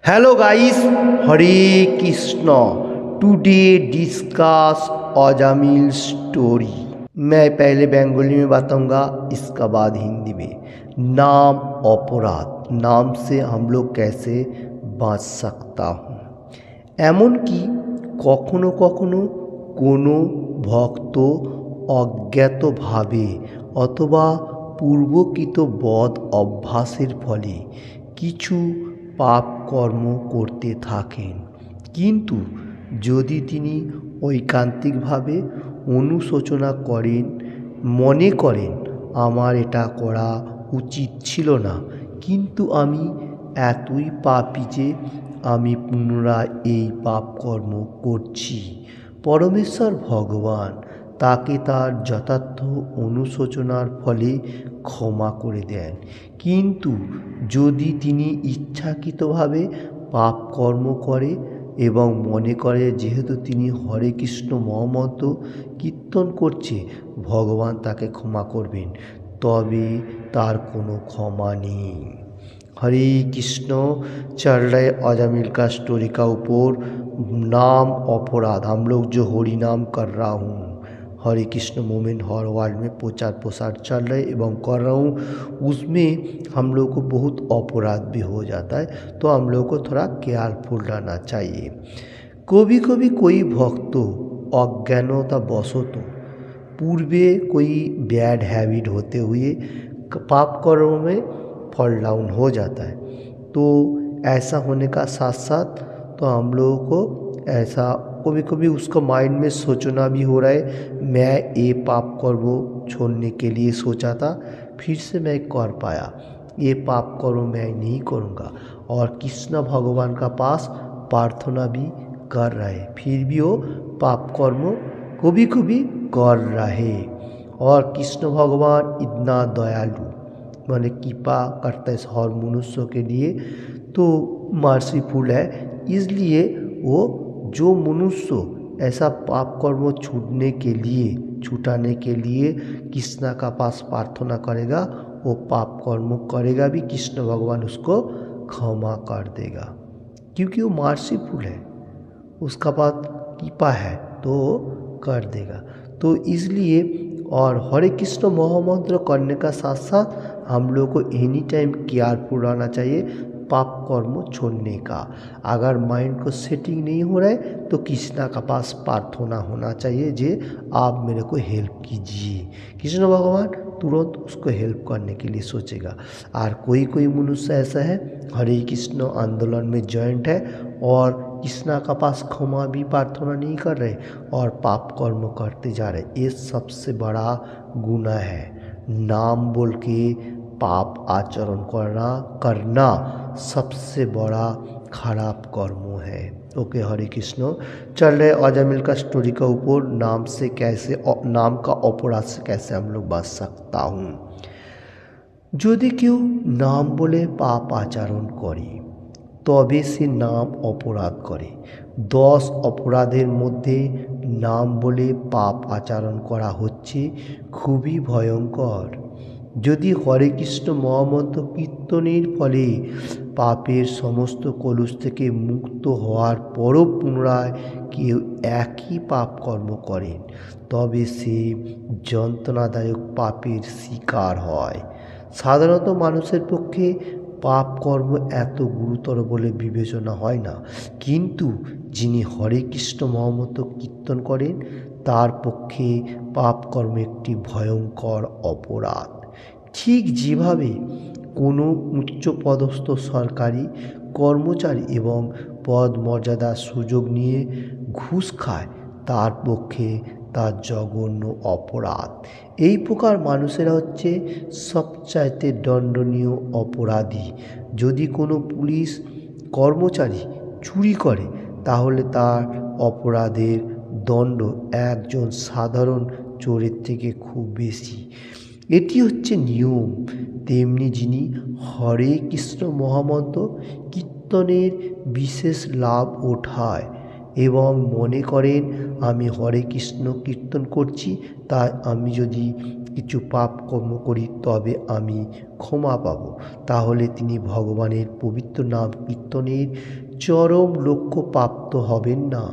Hello guys, Hare Krishna. Today discuss Ajamil story. मैं पहले बंगाली में बताऊंगा, इसका बाद हिंदी में। नाम अपराध, नाम से हम लोग कैसे বাঁচ सकता हूँ। এমনকি কখনো কখনো কোনো ভক্ত অজ্ঞাতভাবে অথবা পূর্বকৃত বদ অভ্যাসের ফলে কিছু পাপ কর্ম করতে থাকেন, কিন্তু যদি তিনি ঐকান্তিকভাবে অনুশোচনা করেন, মনে করেন আমার এটা করা উচিত ছিল না, কিন্তু আমি এতই পাপী যে আমি পুনরায় এই পাপকর্ম করছি, পরমেশ্বর ভগবান তাকে তার যথার্থ অনুশোচনার ফলে ক্ষমা করে দেন। কিন্তু যদি তিনি ইচ্ছাকৃতভাবে পাপকর্ম করে এবং মনে করে যেহেতু তিনি হরে কৃষ্ণ মহামন্ত্র কীর্তন করছে ভগবান তাকে ক্ষমা করবেন, তবে তার কোনো ক্ষমা নেই। हरे कृष्ण। चल रहे अजामिल का स्टोरी का ऊपर नाम अपराध। हम लोग जो हरि नाम कर रहा हूँ, हरे कृष्ण मूवमेंट हर वर्ल्ड में प्रचार प्रसार चल रहे एवं कर रहा हूँ, उसमें हम लोग को बहुत अपराध भी हो जाता है, तो हम लोग को थोड़ा केयरफुल रहना चाहिए। कभी कभी कोई भक्त अज्ञानता बशत पूर्वे कोई बैड हैबिट होते हुए पाप कर्म में फॉल डाउन हो जाता है, तो ऐसा होने का साथ साथ तो हम लोगों को ऐसा कभी कभी उसका माइंड में सोचना भी हो रहा है, मैं ये पाप कर्म छोड़ने के लिए सोचा था, फिर से मैं कर पाया, ये पाप कर्म मैं नहीं करूँगा, और कृष्ण भगवान का पास प्रार्थना भी कर रहे, फिर भी वो पाप कर्म कभी कभी कर रहे। और कृष्ण भगवान इतना दयालु, मैंने कृपा करता है हर मनुष्य के लिए, तो मर्सीफुल है, इसलिए वो जो मनुष्य ऐसा पाप कर्म छुटाने के लिए कृष्ण का पास प्रार्थना करेगा, वो पाप कर्म करेगा भी, कृष्ण भगवान उसको क्षमा कर देगा, क्योंकि वो मर्सीफुल है, उसका पास कृपा है तो कर देगा। तो इसलिए और हरे कृष्ण महामंत्र करने का साथ साथ हम लोग को एनी टाइम केयरफुल रहना चाहिए पाप कर्म छोड़ने का। अगर माइंड को सेटिंग नहीं हो रहा है तो कृष्णा का पास प्रार्थना होना चाहिए जे आप मेरे को हेल्प कीजिए, कृष्ण भगवान तुरंत उसको हेल्प करने के लिए सोचेगा। और कोई कोई मनुष्य ऐसा है हरे कृष्ण आंदोलन में जॉइंट है और कृष्णा का पास क्षमा भी प्रार्थना नहीं कर रहे और पाप कर्म करते जा रहे, ये सबसे बड़ा गुनाह है। नाम बोल के पाप आचरण करना सबसे बड़ा खराब कर्म है। ओके, हरे कृष्ण। चल रहे अजामिल का स्टोरी का ऊपर नाम से कैसे, नाम का अपराध से कैसे हम लोग बच सकता हूँ। যদি কেউ নাম বলে পাপ আচরণ করে তবে সে নাম অপরাধ করে। 10 অপরাধের মধ্যে নাম বলে পাপ আচরণ করা হচ্ছে খুবই ভয়ঙ্কর। যদি হরে কৃষ্ণ মহামন্ত্র কীর্তনের ফলে পাপের সমস্ত কলুষ থেকে মুক্ত হওয়ার পরও পুনরায় কেউ একই পাপ কর্ম করেন, তবে সে যন্ত্রণাদায়ক পাপের শিকার হয়। সাধারণত মানুষের পক্ষে পাপ কর্ম এত গুরুতর বলে বিবেচনা হয় না, কিন্তু যিনি হরে কৃষ্ণ মহামন্ত্র কীর্তন করেন তার পক্ষে পাপ কর্ম একটি ভয়ঙ্কর অপরাধ। ঠিক যেভাবে কোনো উচ্চপদস্থ সরকারি কর্মচারী এবং পদমর্যাদার সুযোগ নিয়ে ঘুষ খায়, তার পক্ষে তার জঘন্য অপরাধ। এই প্রকার মানুষেরা হচ্ছে সবচাইতে দণ্ডনীয় অপরাধী। যদি কোনো পুলিশ কর্মচারী চুরি করে তাহলে তার অপরাধের দণ্ড একজন সাধারণ চোরের থেকে খুব বেশি। এটি হচ্ছে নিয়ম। তেমনি যিনি হরে কৃষ্ণ মহামন্ত্র কীর্তনের বিশেষ লাভ ওঠায় এবং মনে করেন আমি হরে কৃষ্ণ কীর্তন করছি, তাই আমি যদি কিছু পাপ কর্ম করি তবে আমি ক্ষমা পাব, তাহলে তিনি ভগবানের পবিত্র নাম কীর্তনের চরম লক্ষ্য প্রাপ্ত হবেন না।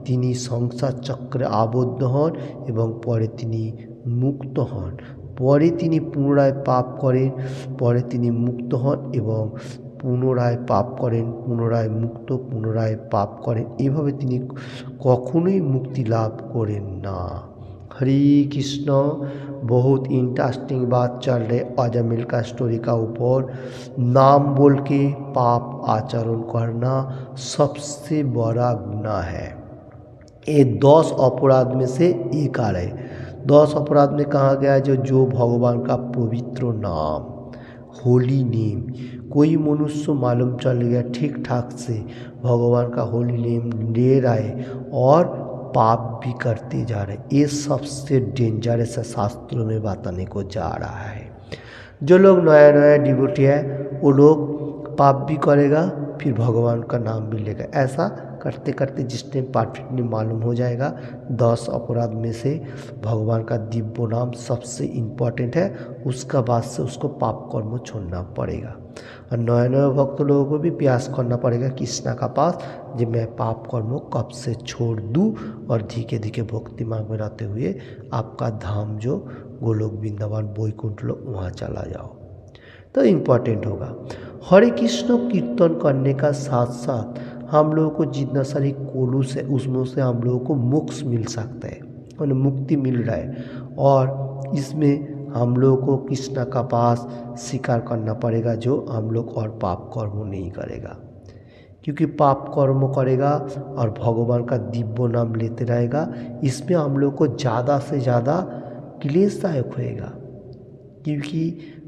তিনি সংসার চক্রে আবদ্ধ হন এবং পরে তিনি মুক্ত হন। পরে তিনি পুনরায় পাপ করেন, পরে তিনি মুক্ত হন এবং পুনরায় পাপ করেন, পুনরায় মুক্ত, পুনরায় পাপ করেন। এভাবে তিনি কখনোই मुक्ति लाभ करें ना। हरे कृष्ण। बहुत इंटरेस्टिंग बात चल रही अजमेर का स्टोरी का ऊपर। नाम बोल के पाप आचरण करना सबसे बड़ा गुनाह है। ये 10 अपराध में से एक आ रहे। 10 अपराध में कहा गया है जो भगवान का पवित्र नाम, होली नेम, कोई मनुष्य मालूम चल गया ठीक ठाक से भगवान का होली नेम ले रहा है और पाप भी करते जा रहे, ये सबसे डेंजरस है, शास्त्रों में बताने को जा रहा है। जो लोग नया नया डिवोटी है वो लोग पाप भी करेगा फिर भगवान का नाम भी लेगा। ऐसा करते करते जिस टाइम परफेक्टली मालूम हो जाएगा 10 अपराध में से भगवान का दिव्य नाम सबसे इम्पोर्टेंट है, उसका बाद से उसको पाप कर्म छोड़ना पड़ेगा। और नए नए भक्त लोगों को भी प्रयास करना पड़ेगा कृष्णा का पास जो मैं पाप कर्म कब से छोड़ दूँ और धीरे धीरे भक्ति मार्ग में रहते हुए आपका धाम जो गोलोक वृंदावन वैकुंठ लोक वहाँ चला जाओ, तो इम्पोर्टेंट होगा। हरे कृष्ण कीर्तन करने का साथ साथ हम लोगों को जितना सारी कोलूस है उसमें से हम लोगों को मोक्ष मिल सकता है, उन्हें मुक्ति मिल रहा है। और इसमें हम लोगों को कृष्ण का पास स्वीकार करना पड़ेगा जो हम लोग और पाप कर्म नहीं करेगा, क्योंकि पाप कर्म करेगा और भगवान का दिव्य नाम लेते रहेगा, इसमें हम लोग को ज़्यादा से ज़्यादा क्लेशदायक होएगा। क्योंकि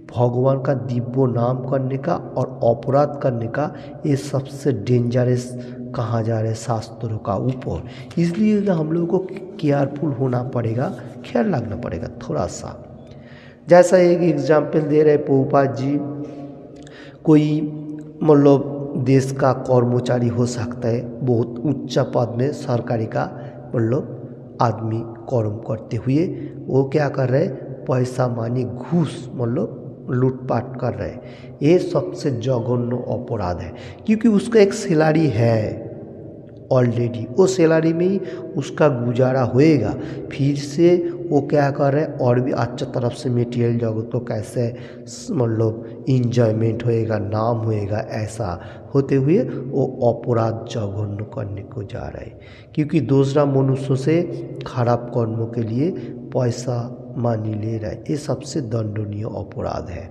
भगवान का दिव्य नाम करने का और अपराध करने का ये सबसे डेंजरस कहा जा रहा है शास्त्रों का ऊपर। इसलिए हम लोगों को केयरफुल होना पड़ेगा, ख्याल रखना पड़ेगा थोड़ा सा। जैसा एक एग्जाम्पल दे रहे प्रभुपाद जी, कोई मतलब देश का कर्मचारी हो सकता है, बहुत उच्च पद में सरकारी का मतलब आदमी कर्म करते हुए वो क्या कर रहे, पैसा मानी घूस मतलब लूटपाट कर रहे, ये सबसे जघन्य अपराध है। क्योंकि उसका एक सैलरी है ऑलरेडी, वो सैलरी में ही उसका गुजारा होएगा, फिर से वो क्या कर रहे हैं और भी अच्छा तरफ से मटेरियल जगत को कैसे मतलब इंजॉयमेंट होएगा, नाम होएगा, ऐसा होते हुए वो अपराध जघन्य करने को जा रहा है। क्योंकि दूसरा मनुष्य से खराब कर्मों के लिए पैसा मानी ले रहा है, ये सबसे दंडनीय अपराध है।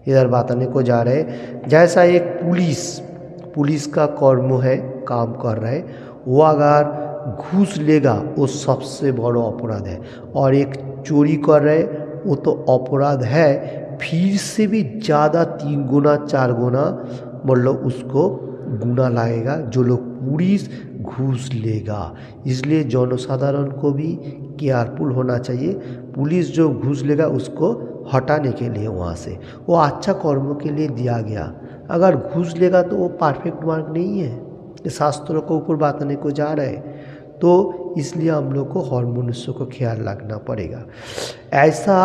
इधर बताने को जा रहे हैं जैसा एक पुलिस का कर्म है, काम कर रहा है, वो अगर घूस लेगा वो सबसे बड़ा अपराध है। और एक चोरी कर रहे वो तो अपराध है, फिर से भी ज़्यादा 3 गुना 4 गुना मतलब उसको गुना लाएगा जो लोग पुलिस घूस लेगा। इसलिए जनसाधारण को भी केयरफुल होना चाहिए। पुलिस जो घूस लेगा उसको हटाने के लिए वहाँ से, वो अच्छा कर्म के लिए दिया गया, अगर घूस लेगा तो वो परफेक्ट मार्ग नहीं है। शास्त्रों को ऊपर बताने को जा रहे हैं, तो इसलिए हम लोग को हर मनुष्य को ख्याल रखना पड़ेगा। ऐसा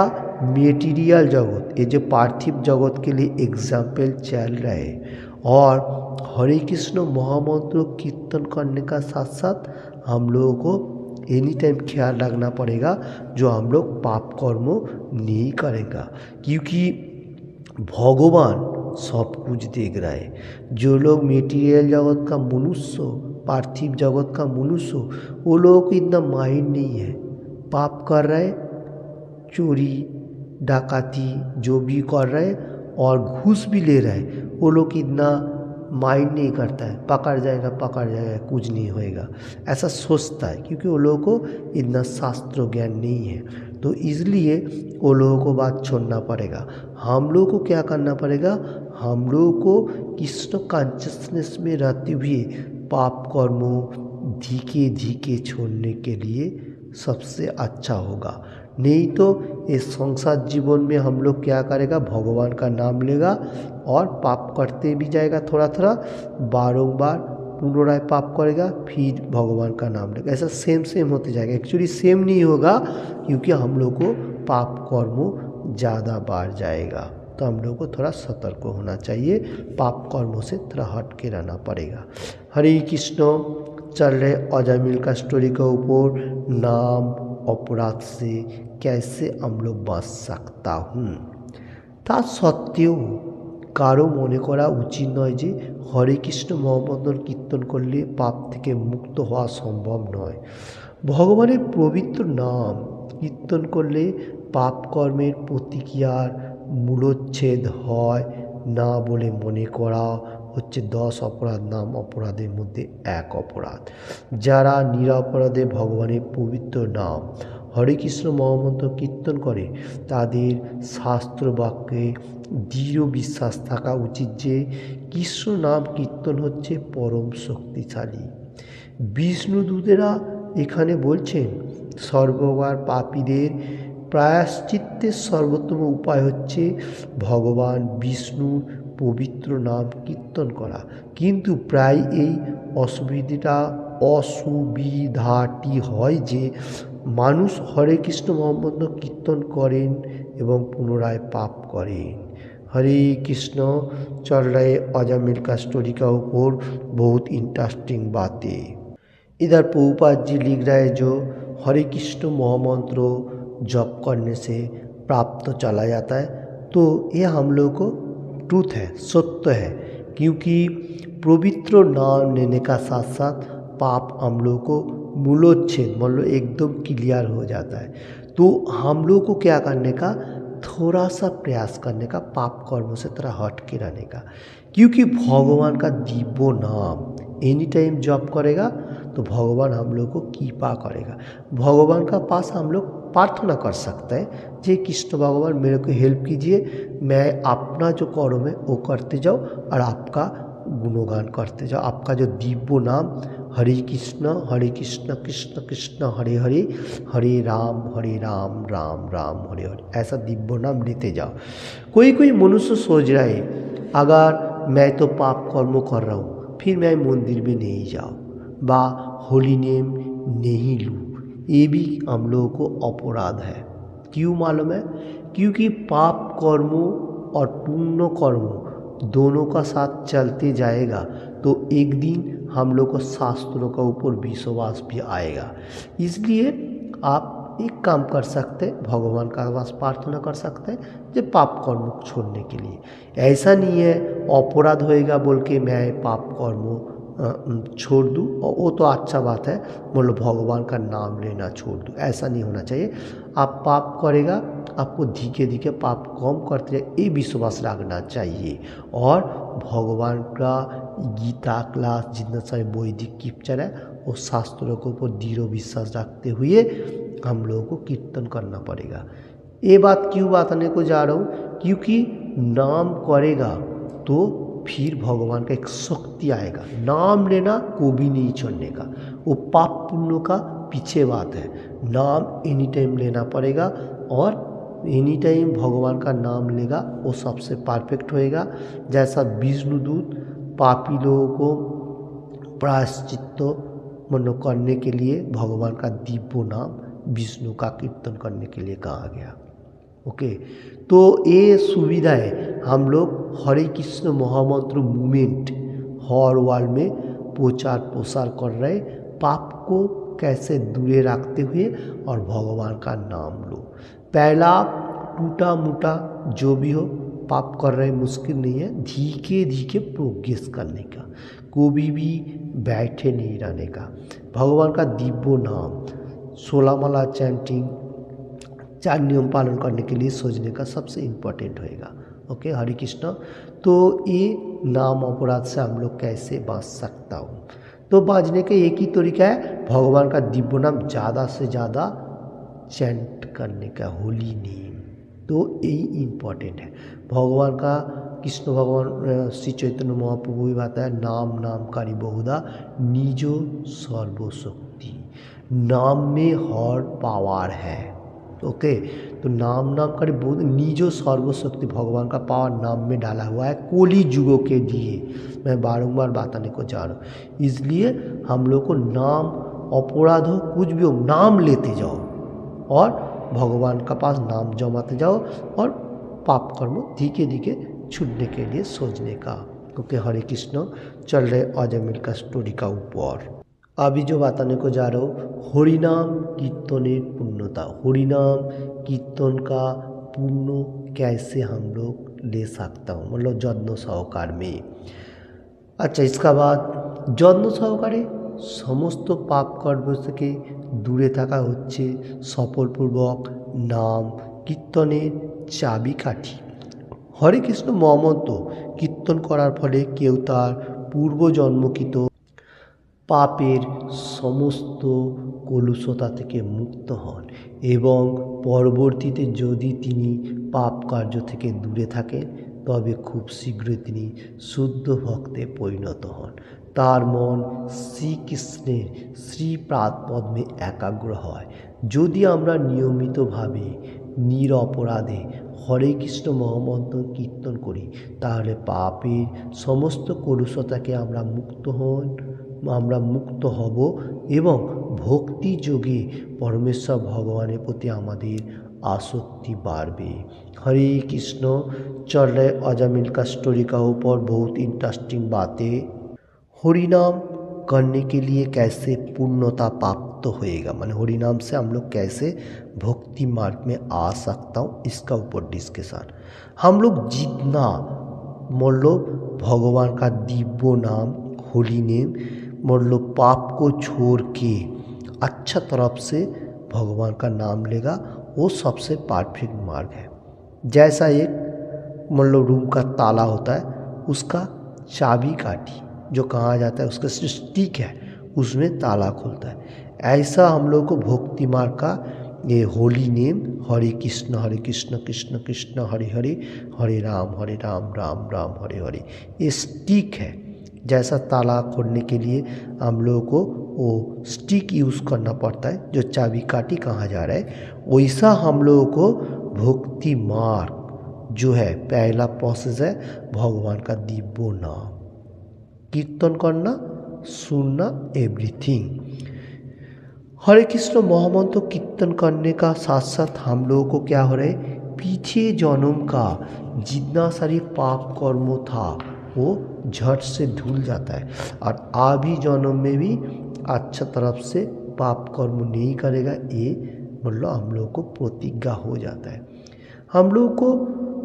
मेटीरियल जगत, ये जो पार्थिव जगत के लिए एग्जाम्पल चल रहा है, और हरे कृष्ण महामंत्र कीर्तन करने का साथ साथ हम लोगों को एनी टाइम ख्याल रखना पड़ेगा जो हम लोग पाप कर्म नहीं करेगा। क्योंकि भगवान सब कुछ देख रहा है। जो लोग मेटीरियल जगत का मनुष्य, पार्थिव जगत का मनुष्य, वो लोगों को इतना माइंड नहीं है, पाप कर रहे, चोरी डाकाती जो भी कर रहे और घूस भी ले रहे, वो लोग इतना माइंड नहीं करता है, पकड़ जाएगा कुछ नहीं होएगा, ऐसा सोचता है। क्योंकि वो लोगों को इतना शास्त्र ज्ञान नहीं है, तो इसलिए वो लोगों को बात छोड़ना पड़ेगा। हम लोगों को क्या करना पड़ेगा, हम लोगों को कृष्ण कॉन्शियसनेस में रहते हुए पाप कर्मों धीरे धीरे छोड़ने के लिए सबसे अच्छा होगा। नहीं तो इस संसार जीवन में हम लोग क्या करेगा, भगवान का नाम लेगा और पाप करते भी जाएगा, थोड़ा थोड़ा बारंबार पुनराय पाप करेगा, फिर भगवान का नाम लेगा, ऐसा सेम होते जाएगा। एक्चुअली सेम नहीं होगा, क्योंकि हम लोग को पाप कर्म ज़्यादा बढ़ जाएगा। तो हम लोग को थोड़ा सतर्क होना चाहिए, पाप कर्मों से थोड़ा हट के रहना पड़ेगा। हरे कृष्ण। चल रहे अजामिल का स्टोरी के ऊपर, नाम अपराध से कैसे हम लोग बच सकता हूँ। তা সত্ত্বেও কারো মনে করা উচিত নয় যে হরে কৃষ্ণ মহামন্ত্র কীর্তন করলে পাপ থেকে মুক্ত হওয়া সম্ভব নয়। ভগবানের পবিত্র নাম কীর্তন করলে পাপ কর্মের প্রতিক্রিয়ার মূলোচ্ছেদ হয় না বলে মনে করা হচ্ছে 10 অপরাধ নাম অপরাধের মধ্যে এক অপরাধ। যারা নিরপরাধে ভগবানের পবিত্র নাম হরে কৃষ্ণ মহামন্ত্র কীর্তন করে তাদের শাস্ত্র বাক্যে দৃঢ় বিশ্বাস থাকা উচিত যে কৃষ্ণ নাম কীর্তন হচ্ছে পরম শক্তিশালী। বিষ্ণুদূতেরা এখানে বলছেন সর্ববার পাপীদের প্রায়শ্চিত্তের সর্বোত্তম উপায় হচ্ছে ভগবান বিষ্ণুর পবিত্র নাম কীর্তন করা। কিন্তু প্রায় এই অসুবিধাটি হয় যে মানুষ হরে কৃষ্ণ মহামন্ত্র কীর্তন করেন এবং পুনরায় পাপ করেন। हरे कृष्ण। चल रहे अजामिल का स्टोरी का ऊपर बहुत इंटरेस्टिंग बातें। इधर प्रभुपाद जी लिख रहे हैं जो हरे कृष्ण महामंत्र जप करने से प्राप्त चला जाता है, तो ये हम लोग को ट्रूथ है, सत्य है, क्योंकि पवित्र नाम लेने का साथ साथ पाप हम लोग को मूलोच्छेद मतलब एकदम क्लियर हो जाता है। तो हम लोग को क्या करने का, थोड़ा सा प्रयास करने का पाप कर्मों से थोड़ा हट के रहने का, क्योंकि भगवान का दिव्य नाम एनी टाइम जप करेगा तो भगवान हम लोग को कृपा करेगा। भगवान का पास हम लोग प्रार्थना कर सकते हैं जे कृष्ण भगवान मेरे को हेल्प कीजिए, मैं अपना जो कर्म है वो करते जाऊँ और आपका गुणगान करते जाओ। आपका जो दिव्य नाम हरे कृष्ण कृष्ण कृष्ण हरे हरे, हरे राम राम राम हरे हरे, ऐसा दिव्य नाम लेते जाओ। कोई मनुष्य सोच रहा है अगर मैं तो पाप कर्म कर रहा हूँ फिर मैं मंदिर में नहीं जाऊँ बा होली नेम नहीं लूँ, ये भी हम लोगों को अपराध है। क्यों मालूम है? क्योंकि पाप कर्म और पुण्य कर्म दोनों का साथ चलते जाएगा तो एक दिन हम लोग को शास्त्रों के ऊपर विश्वास भी आएगा। इसलिए आप एक काम कर सकते हैं, भगवान का पास प्रार्थना कर सकते हैं जो पाप कर्म छोड़ने के लिए। ऐसा नहीं है अपराध होएगा बोल के मैं पाप कर्म छोड़ दूँ, और वो तो अच्छा बात है, मतलब भगवान का नाम लेना छोड़ दूँ, ऐसा नहीं होना चाहिए। आप पाप करेगा आपको धीरे धीरे पाप कम करते जाए ये विश्वास रखना चाहिए। और भगवान का गीता क्लास जितना सारे वैदिक स्क्रिप्चर है वो शास्त्रों के ऊपर दृढ़ विश्वास रखते हुए हम लोगों को कीर्तन करना पड़ेगा। ये बात क्यों बताने को जा रहा हूँ, क्योंकि नाम करेगा तो फिर भगवान का एक शक्ति आएगा। नाम लेना को भी नहीं छोड़ने का, वो पाप पुण्य का पीछे बात है। नाम एनी टाइम लेना पड़ेगा और एनी टाइम भगवान का नाम लेगा वो सबसे परफेक्ट होएगा। जैसा विष्णुदूत पापी लोगों को प्रायश्चित्त मनो करने के लिए भगवान का दिव्य नाम विष्णु का कीर्तन करने के लिए कहा गया। ओके, तो ये सुविधा है। हम लोग हरे कृष्ण महामंत्र मूवमेंट हर वर्ल्ड में प्रचार प्रसार कर रहे, पाप को कैसे दूरे रखते हुए और भगवान का नाम लो। पहला टूटा मूटा जो भी हो पाप कर रहे मुश्किल नहीं है, धीरे धीरे प्रोग्रेस करने का, कभी भी बैठे नहीं रहने का। भगवान का दिव्य नाम 16 माला चैंटिंग 4 नियम पालन करने के लिए सोचने का सबसे इम्पोर्टेंट होएगा। ओके, हरे कृष्ण। तो ये नाम अपराध से हम लोग कैसे बच सकता हूँ, तो बचने का एक ही तरीका है, भगवान का दिव्य नाम ज़्यादा से ज़्यादा चैंट करने का, होली नेम, तो यही इम्पोर्टेंट है। भगवान का कृष्ण भगवान श्री चैतन्य महाप्रभु भी बताया नाम नामकारी बहुधा निजो सर्वशक्ति, नाम में हर पावर है। ओके, तो नाम नामकारी बहुत निजो सर्वशक्ति, भगवान का पावर नाम में डाला हुआ है कोली युगों के लिए। मैं बारंबार बताने को जा रहा हूँ, इसलिए हम लोग को नाम अपराध हो कुछ भी हो नाम लेते जाओ और भगवान का पास नाम जमाते जाओ और पाप कर्म धीरे धीरे छूटने के लिए सोचने का। क्योंकि हरे कृष्ण चल रहे अजमेर का स्टोरी का ऊपर। अभी जो बताने को जा रहा हूँ हरिनाम कीर्तনের पुण्यता। हरिनाम कीर्तन का पुण्य कैसे हम लोग ले सकता हूँ, मतलब যত্ন सहकार में। अच्छा, इसका बाद যত্ন सहकारे समस्त पाप कर्म থেকে দূরে থাকা হচ্ছে সফলপূর্বক নাম কীর্তনের চাবিকাঠি। হরে কৃষ্ণ মহামন্ত্র কীর্তন করার ফলে কেউ তার পূর্বজন্মকৃত পাপের সমস্ত কলুষতা থেকে মুক্ত হন এবং পরবর্তীতে যদি তিনি পাপ কার্য থেকে দূরে থাকেন তবে খুব শীঘ্রই তিনি শুদ্ধ ভক্তে পরিণত হন। তার মন শ্রীকৃষ্ণের শ্রীপাদপদ্মে একাগ্র হয়। যদি আমরা নিয়মিতভাবে নিরপরাধে হরে কৃষ্ণ মহামন্ত্র কীর্তন করি তাহলে পাপের সমস্ত কলুষতাকে আমরা মুক্ত হব এবং ভক্তি যোগে परमेश्वर भगवान प्रति हमारे आसक्ति बढ़े। हरे कृष्ण चल रहे अजमेर का स्टोरी का ऊपर बहुत इंटरेस्टिंग बातें। हरिनाम करने के लिए कैसे पूर्णता प्राप्त होएगा, माने हरिनाम से हम लोग कैसे भक्ति मार्ग में आ सकता हूँ, इसका ऊपर डिस्कशन। हम लोग जितना मतलब भगवान का दिव्य नाम होली नेम मतलब पाप को छोड़ के अच्छा तरफ से भगवान का नाम लेगा, वो सबसे परफेक्ट मार्ग है। जैसा एक मतलब रूम का ताला होता है, उसका चाबी काठी जो कहा जाता है उसका स्टिक है, उसमें ताला खुलता है। ऐसा हम लोग को भक्ति मार्ग का ये होली नेम हरे कृष्ण कृष्ण कृष्ण हरे हरे हरे राम राम राम हरे हरे, ये स्टिक है। जैसा ताला खोलने के लिए हम लोगों को वो स्टिक यूज़ करना पड़ता है जो चाबी काठी कहा जा रहा है, वैसा हम लोगों को भक्ति मार्ग जो है पहला प्रोसेस है भगवान का दिव्य नाम कीर्तन करना, सुनना, एवरीथिंग। हरे कृष्ण महामंत्र कीर्तन करने का साथ साथ हम लोगों को क्या हो रहा है, पीछे जन्म का जितना सारी पाप कर्म था वो झट से धुल जाता है और आभी जन्म में भी अच्छा तरफ से पाप कर्म नहीं करेगा, ये मतलब हम लोग को प्रतिज्ञा हो जाता है। हम लोग को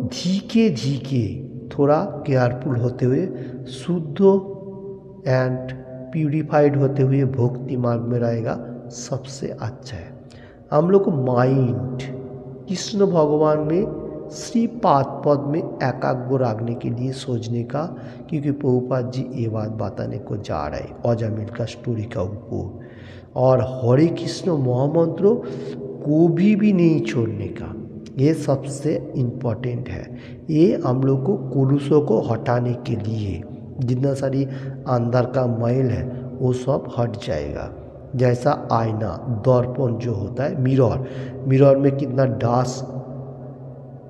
धीरे धीरे थोड़ा केयरफुल होते हुए शुद्ध एंड प्यूरिफाइड होते हुए भक्ति मार्ग में रहेगा, सबसे अच्छा है। हम लोग को माइंड कृष्ण भगवान में श्रीपाद पद में एकाग्र रखने के लिए सोचने का, क्योंकि प्रभुपाद जी ये बात बताने को जा रहे हैं अजमेर का स्टोरी का ऊपर। और हरे कृष्ण महामंत्र को भी नहीं छोड़ने का, ये सबसे इम्पोर्टेंट है। ये हम लोग को कुलुषों को हटाने के लिए जितना सारी अंदर का मैल है वो सब हट जाएगा। जैसा आईना दर्पण जो होता है मिरर में कितना डास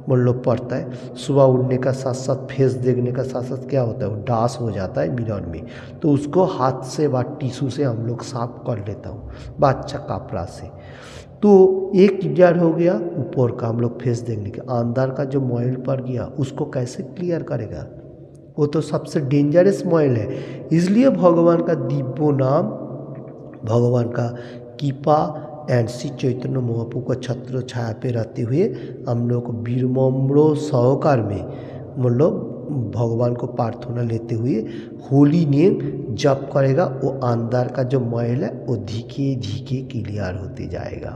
मतलब पड़ता है, सुबह उठने का साथ साथ फेस देखने का साथ साथ क्या होता है वो डास हो जाता है मिरर में, तो उसको हाथ से व टिश्यू से हम लोग साफ कर लेता हूँ व अच्छा कपड़ा से। तो एक क्लियर हो गया ऊपर का हम लोग फेस देखने का, अंदर का जो मैल पड़ गया उसको कैसे क्लियर करेगा, वो तो सबसे डेंजरस मैल है। इसलिए भगवान का दिव्य नाम, भगवान का कृपा एंड श्री चैतन्य महाप्रभु का छत्र छाया पे रहते हुए हम लोग को विनम्र सहकार में मतलब भगवान को प्रार्थना लेते हुए होली नेम जप करेगा, वो अंदर का जो मैल है वो धीरे धीरे क्लियर होते जाएगा।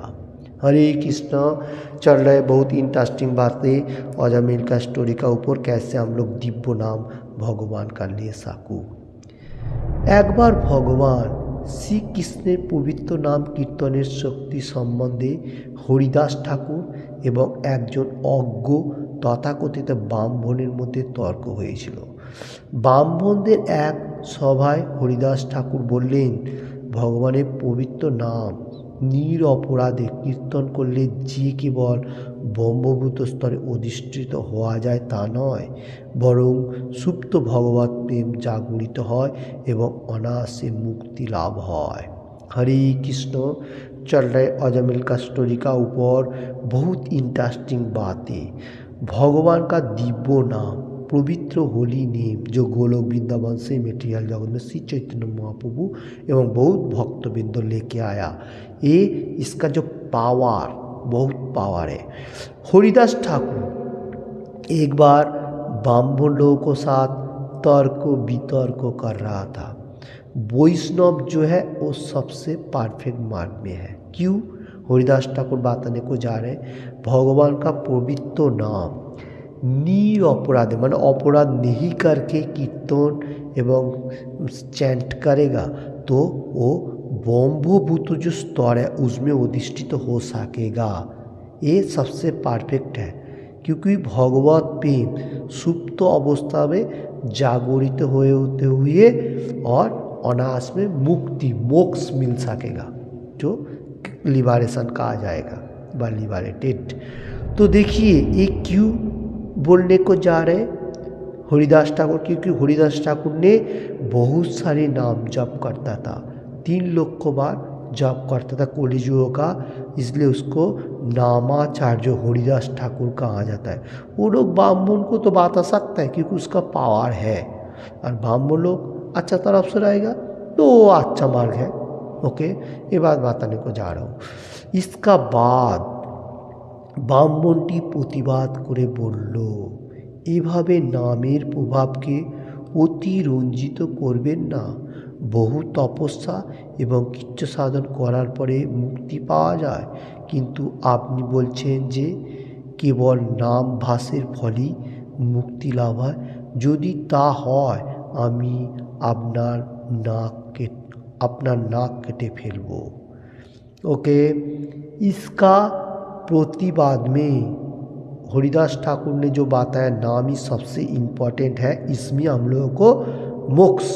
हरे कृष्ण चल रहे बहुत इंटरेस्टिंग बातें अजमेर का स्टोरी का ऊपर, कैसे हम लोग दिव्य नाम भगवान का ले सकूँ। एक बार भगवान श्री कृष्णेर पवित्र नाम कीर्तनेर शक्ति सम्बन्धे हरिदास ठाकुर एवं एकजन अज्ञ तथाकथित ब्राह्मणेर मध्य तर्क हयेछिल। ब्राह्मणदेर एक सभाय हरिदास ठाकुर बोलेन, भगवानेर पवित्र नाम निरपराधे कीर्तन करले जे केवल ब्रह्मभूत स्तरे अधिष्ठित हওয়া যায় ता नय, बरং सुप्त भगवत प्रेम जागृत হয় এবং অনায়াসে मुक्ति लाभ হয়। हरे कृष्ण चल रहे अजामिल का स्टोरी का ऊपर बहुत इंटरेस्टिंग बातें। भगवान का दिव्य नाम, पवित्र होली नेम जो गोलोक वृंदावन से मेटेरियल जगत में श्री चैतन्य महाप्रभु एवं बहुत भक्तबिंद लेके आया, ये इसका जो पावर, बहुत पावर है। हरिदास ठाकुर एक बार ब्राह्मण लोगों को साथ तर्क वितर्क कर रहा था। वैष्णव जो है वो सबसे परफेक्ट मार्ग में है। क्यों? हरिदास ठाकुर बताने को जा रहे हैं भगवान का पवित्र नाम निरपराध माने अपराध नहीं करके कीर्तन एवं चैंट करेगा तो वो ब्रह्मभूत जो स्तर है उसमें अधिष्ठित हो सकेगा। ये सबसे परफेक्ट है, क्योंकि भगवत प्रेम सुप्त अवस्था में जागरित होते हुए और अनायास में मुक्ति मोक्ष मिल सकेगा, जो लिबरेशन कहा जाएगा व लिबरेटेड। तो देखिए ये क्यों बोलने को जा रहे हरिदास ठाकुर, क्योंकि हरिदास ठाकुर ने बहुत सारे नाम जप करता था, 3 लोग को बार जप करता था कलिजुगों का, इसलिए उसको नामाचार्य हरिदास ठाकुर कहा जाता है। वो लोग ब्राह्मण को तो बता सकता है क्योंकि उसका पावर है, और ब्राह्मण लोग अच्छा तरफ से रहेगा तो वो अच्छा मार्ग है। ओके, ये बात बताने को जा रहा हूँ। इसका बाद ব্রাহ্মণটি প্রতিবাদ করে বলল, এভাবে নামের প্রভাবকে অতিরঞ্জিত করবেন না। বহু তপস্যা এবং কৃচ্ছ সাধন করার পরে মুক্তি পাওয়া যায়, কিন্তু আপনি বলছেন যে কেবল নাম ভাসের ফলেই মুক্তি লাভ হয়। যদি তা হয় আমি আপনার নাক কেটে ফেলব। ओके, इसका प्रतिवाद में हरिदास ठाकुर ने जो बताया नाम ही सबसे इम्पोर्टेंट है, इसमें हम लोगों को मोक्ष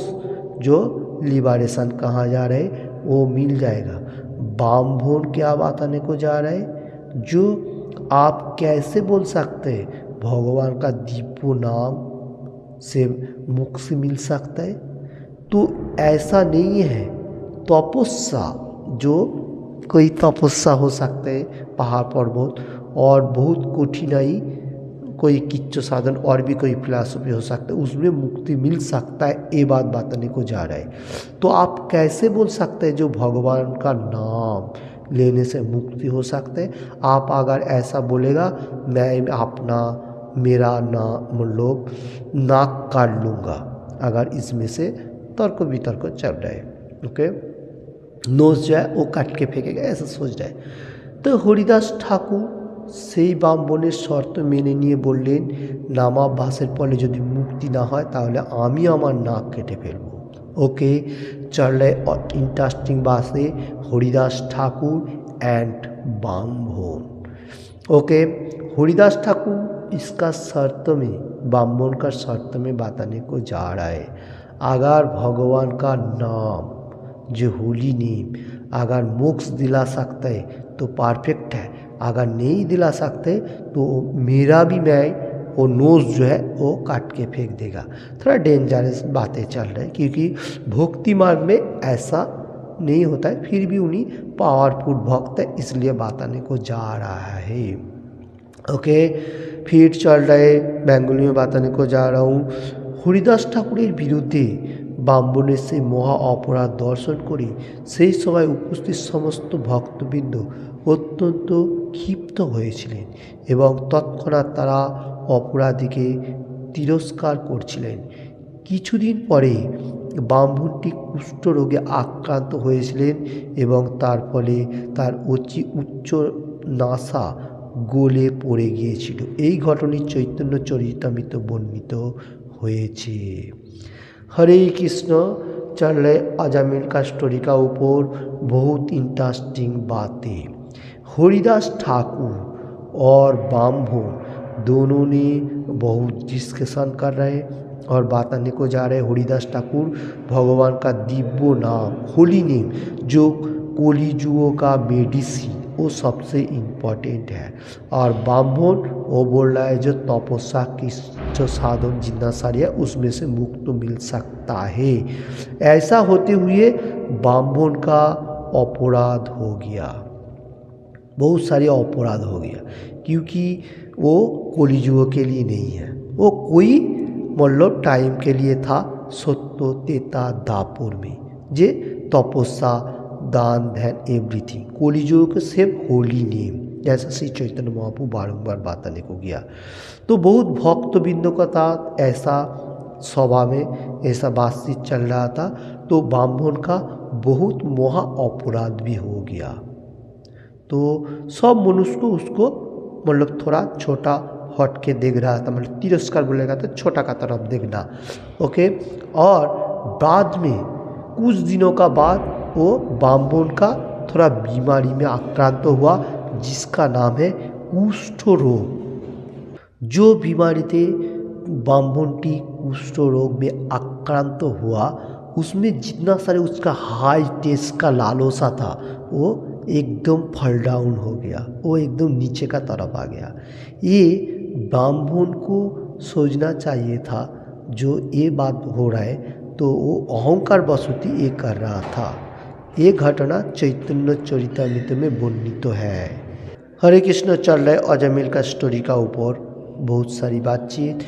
जो लिबरेशन कहा जा रहा है वो मिल जाएगा। ब्राह्मण क्या बताने को जा रहा है, जो आप कैसे बोल सकते हैं भगवान का दिव्य नाम से मोक्ष मिल सकता है? तो ऐसा नहीं है। तपस्या जो कोई तपस्या हो सकता है, पहाड़ पर्वत और बहुत कठिनाई, कोई किच्चो साधन और भी कोई फिलॉसफी हो सकता है, उसमें मुक्ति मिल सकता है, ये बात बताने को जा रहा है। तो आप कैसे बोल सकते हैं जो भगवान का नाम लेने से मुक्ति हो सकता है? आप अगर ऐसा बोलेगा मैं अपना मेरा नाम लोग नाक काट लूँगा, अगर इसमें से तर्क वितर्क चल रहा है। ओके, नोज जो है वो काट के फेंकेगा, ऐसा सोच रहा है। तो हरिदास ठाकुर সেই ব্রাহ্মণের শর্ত মেনে নিয়ে বললেন, নামাভ্যাসের ফলে যদি মুক্তি না হয় তাহলে আমি আমার নাক কেটে ফেলব। ओके, चल रहे और इंटरेस्टिंग बात है हरिदास ठाकुर एंड ब्राह्मण। ओके, हरिदास ठाकुर इसका शर्त में, ब्राह्मण का शर्त में बताने को जा रहा है, अगर भगवान का नाम जो होली नेम अगर मोक्ष दिला सकता है तो परफेक्ट है, अगर नहीं दिला सकते तो मेरा भी मैं वो नोज जो है वो काट के फेंक देगा। थोड़ा डेंजरस बातें चल रही है, क्योंकि भक्ति मार्ग में ऐसा नहीं होता है, फिर भी उन्हीं पावरफुल भक्त है, इसलिए बताने को जा रहा है। ओके, फिर चल रहे बेंगली में बताने को जा रहा हूँ। हरिदास ठाकुरेर বিরুদ্ধে ব্রাহ্মণের সেই মহা অপরাধ দর্শন করে সেই সময় উপস্থিত সমস্ত ভক্তবৃন্দ অত্যন্ত ক্ষিপ্ত হয়েছিলেন এবং তৎক্ষণাৎ তারা অপরাধীকে তিরস্কার করছিলেন। কিছুদিন পরে ব্রাহ্মণটি কুষ্ঠরোগে আক্রান্ত হয়েছিলেন এবং তার ফলে তার উচ্চ নাসা গলে পড়ে গিয়েছিল। এই ঘটনাটি চৈতন্য চরিতামৃতে বর্ণিত হয়েছে। हरे कृष्ण, चल रहे अजामिल का स्टोरी का ऊपर बहुत इंटरेस्टिंग बातें। हरिदास ठाकुर और ब्राह्मण दोनों ने बहुत डिस्कशन कर रहे और बताने को जा रहे हरिदास ठाकुर भगवान का दिव्य नाम होली नेम जो कलिजुगों का मेडिसिन वो सबसे इम्पोर्टेंट है, और ब्राह्मण वो बोल रहा है जो तपस्या की जो साधन जितना सारी है उसमें से मुक्त मिल सकता है। ऐसा होते हुए ब्राह्मण का अपराध हो गया, बहुत सारे अपराध हो गया, क्योंकि वो कलिजुग के लिए नहीं है, वो कोई मतलब टाइम के लिए था। सत्य तेता दापुर में जे तपस्या दान ध्यान एवरीथिंग कलिजुग के सिर्फ होली नेम, जैसा श्री चैतन्य महाप्रभु बारंबार बताने को गया। तो बहुत भक्तबिंदों का था ऐसा सभा में ऐसा बातचीत चल रहा था, तो ब्राह्मण का बहुत महा अपराध भी हो गया। तो सब मनुष्य को उसको मतलब थोड़ा छोटा हट के देख रहा था, मतलब तिरस्कार बोलेगा तो छोटा का तरफ देखना। ओके, और बाद में कुछ दिनों का बाद वो ब्राह्मण का थोड़ा बीमारी में आक्रांत हुआ, जिसका नाम है कुष्ठ रोग। जो बीमारी थे ब्राह्मण की कुष्ठ रोग में आक्रांत हुआ, उसमें जितना सारे उसका हाई टेस्ट का लालसा था वो एकदम फॉल डाउन हो गया, वो एकदम नीचे का तरफ आ गया। ये ब्राह्मण को सोचना चाहिए था, जो ये बात हो रहा है तो वो अहंकार बसुती ये कर रहा था। ये घटना चैतन्य चरितामृत में वर्णित तो है। हरे कृष्ण चल रहे अजमेर का स्टोरी का ऊपर बहुत सारी बातचीत।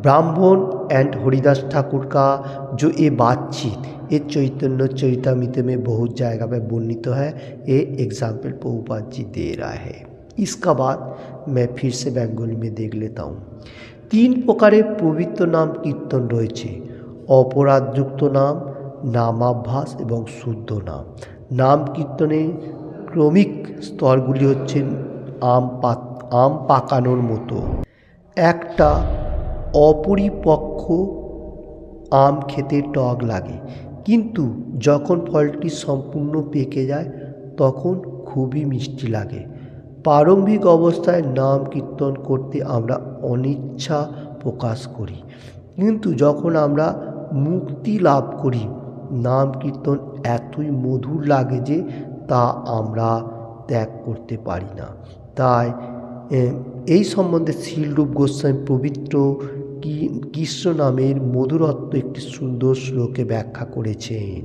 ब्राह्मण एंड हरिदास ठाकुर का जो ये बातचीत ये चैतन्य चरितामृत में बहुत जगह पे वर्णित है। ये एग्जाम्पल प्रभुपाद जी दे रहा है। इसका बाद मैं फिर से बंगाली में देख लेता हूँ। 3 प्रकारे पवित्र नाम कीर्तन रयेछे, अपराधयुक्त नाम, नामाभ्यास एवं शुद्ध नाम। नाम कीर्तने क्रमिक स्तरगुली हच्छे आम पाकानोर मतो। একটা অপরিপক্ক আম খেতে টক লাগে, কিন্তু যখন ফলটি সম্পূর্ণ পেকে যায় তখন খুবই মিষ্টি লাগে। প্রারম্ভিক অবস্থায় নাম কীর্তন করতে আমরা অনিচ্ছা প্রকাশ করি, কিন্তু যখন আমরা মুক্তি লাভ করি নাম কীর্তন এতই মধুর লাগে যে তা আমরা ত্যাগ করতে পারি না। তাই এই সম্বন্ধে শ্রীলরূপ গোস্বামী পবিত্র কৃষ্ণ নামের মধুরত্ব একটি সুন্দর শ্লোকে व्याख्या করেছেন।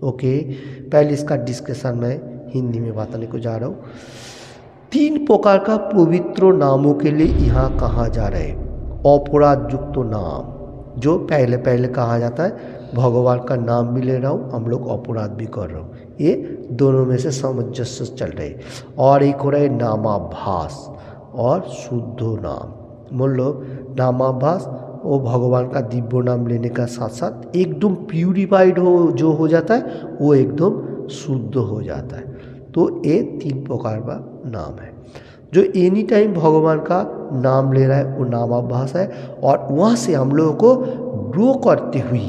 ओके, पहले इसका डिस्कशन मैं हिंदी में बताने को जा रहा हूँ। 3 प्रकार का पवित्र नामों के लिए यहाँ कहा जा रहा है। अपराध युक्त नाम, जो पहले पहले कहा जाता है, भगवान का नाम भी ले रहा हूँ, हम लोग अपराध भी कर रहा हूँ, ये दोनों में से सामंजस्य चल रहे। और एक हो रहा है नामाभास और शुद्ध नाम। मतलब नामाभास वो भगवान का दिव्य नाम लेने का साथ साथ एकदम प्यूरिफाइड हो जो हो जाता है वो एकदम शुद्ध हो जाता है। तो ये 3 प्रकार का नाम है। जो एनी टाइम भगवान का नाम ले रहा है वो नामाभास है, और वहाँ से हम लोगों को ग्रो करते हुए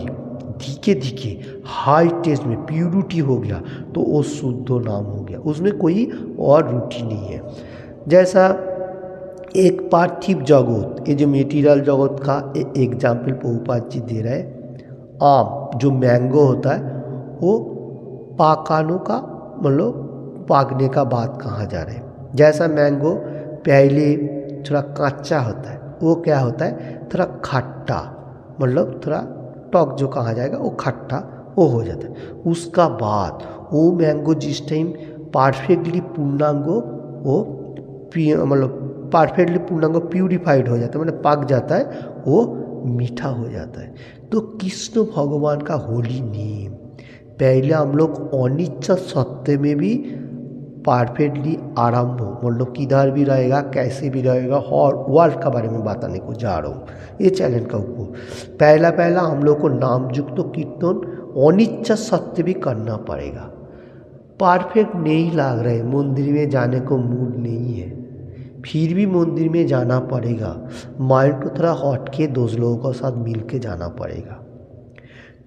धीरे धीरे हाई टेस्ट में प्यूरिटी हो गया तो वो शुद्ध नाम हो गया, उसमें कोई और रूटी नहीं है। जैसा एक पार्थिव जगत, ये जो मेटीरियल जगत का एग्जाम्पल प्रभुपाद जी दे रहे हैं। आम जो मैंगो होता है वो पाकानों का मतलब पाकने का बात कहा जा रहा है। जैसा मैंगो पहले थोड़ा कच्चा होता है वो क्या होता है थोड़ा खट्टा, मतलब थोड़ा टॉक जो कहा जाएगा वो खट्टा वो हो जाता है। उसका बाद वो मैंगो जिस टाइम परफेक्टली पूर्णांग वो मतलब परफेक्टली पूर्णांग प्यूरिफाइड हो जाता है, मतलब पक जाता है, वो मीठा हो जाता है। तो कृष्ण भगवान का होली नेम पहले हम लोग अनिच्छा सत्य में भी परफेक्टली आरंभ हो, मतलब किधर भी रहेगा कैसे भी रहेगा और वर्ल्ड का बारे में बताने को जा रहा हूँ ये चैनल का ऊपर। पहला हम लोग को नाम युक्त तो कीर्तन अनिच्छा सत्य भी करना पड़ेगा। परफेक्ट नहीं लग रहा है, मंदिर में जाने को मूड नहीं है, फिर भी मंदिर में जाना पड़ेगा, माइंड को थोड़ा हट के 2 लोगों के साथ मिल के जाना पड़ेगा।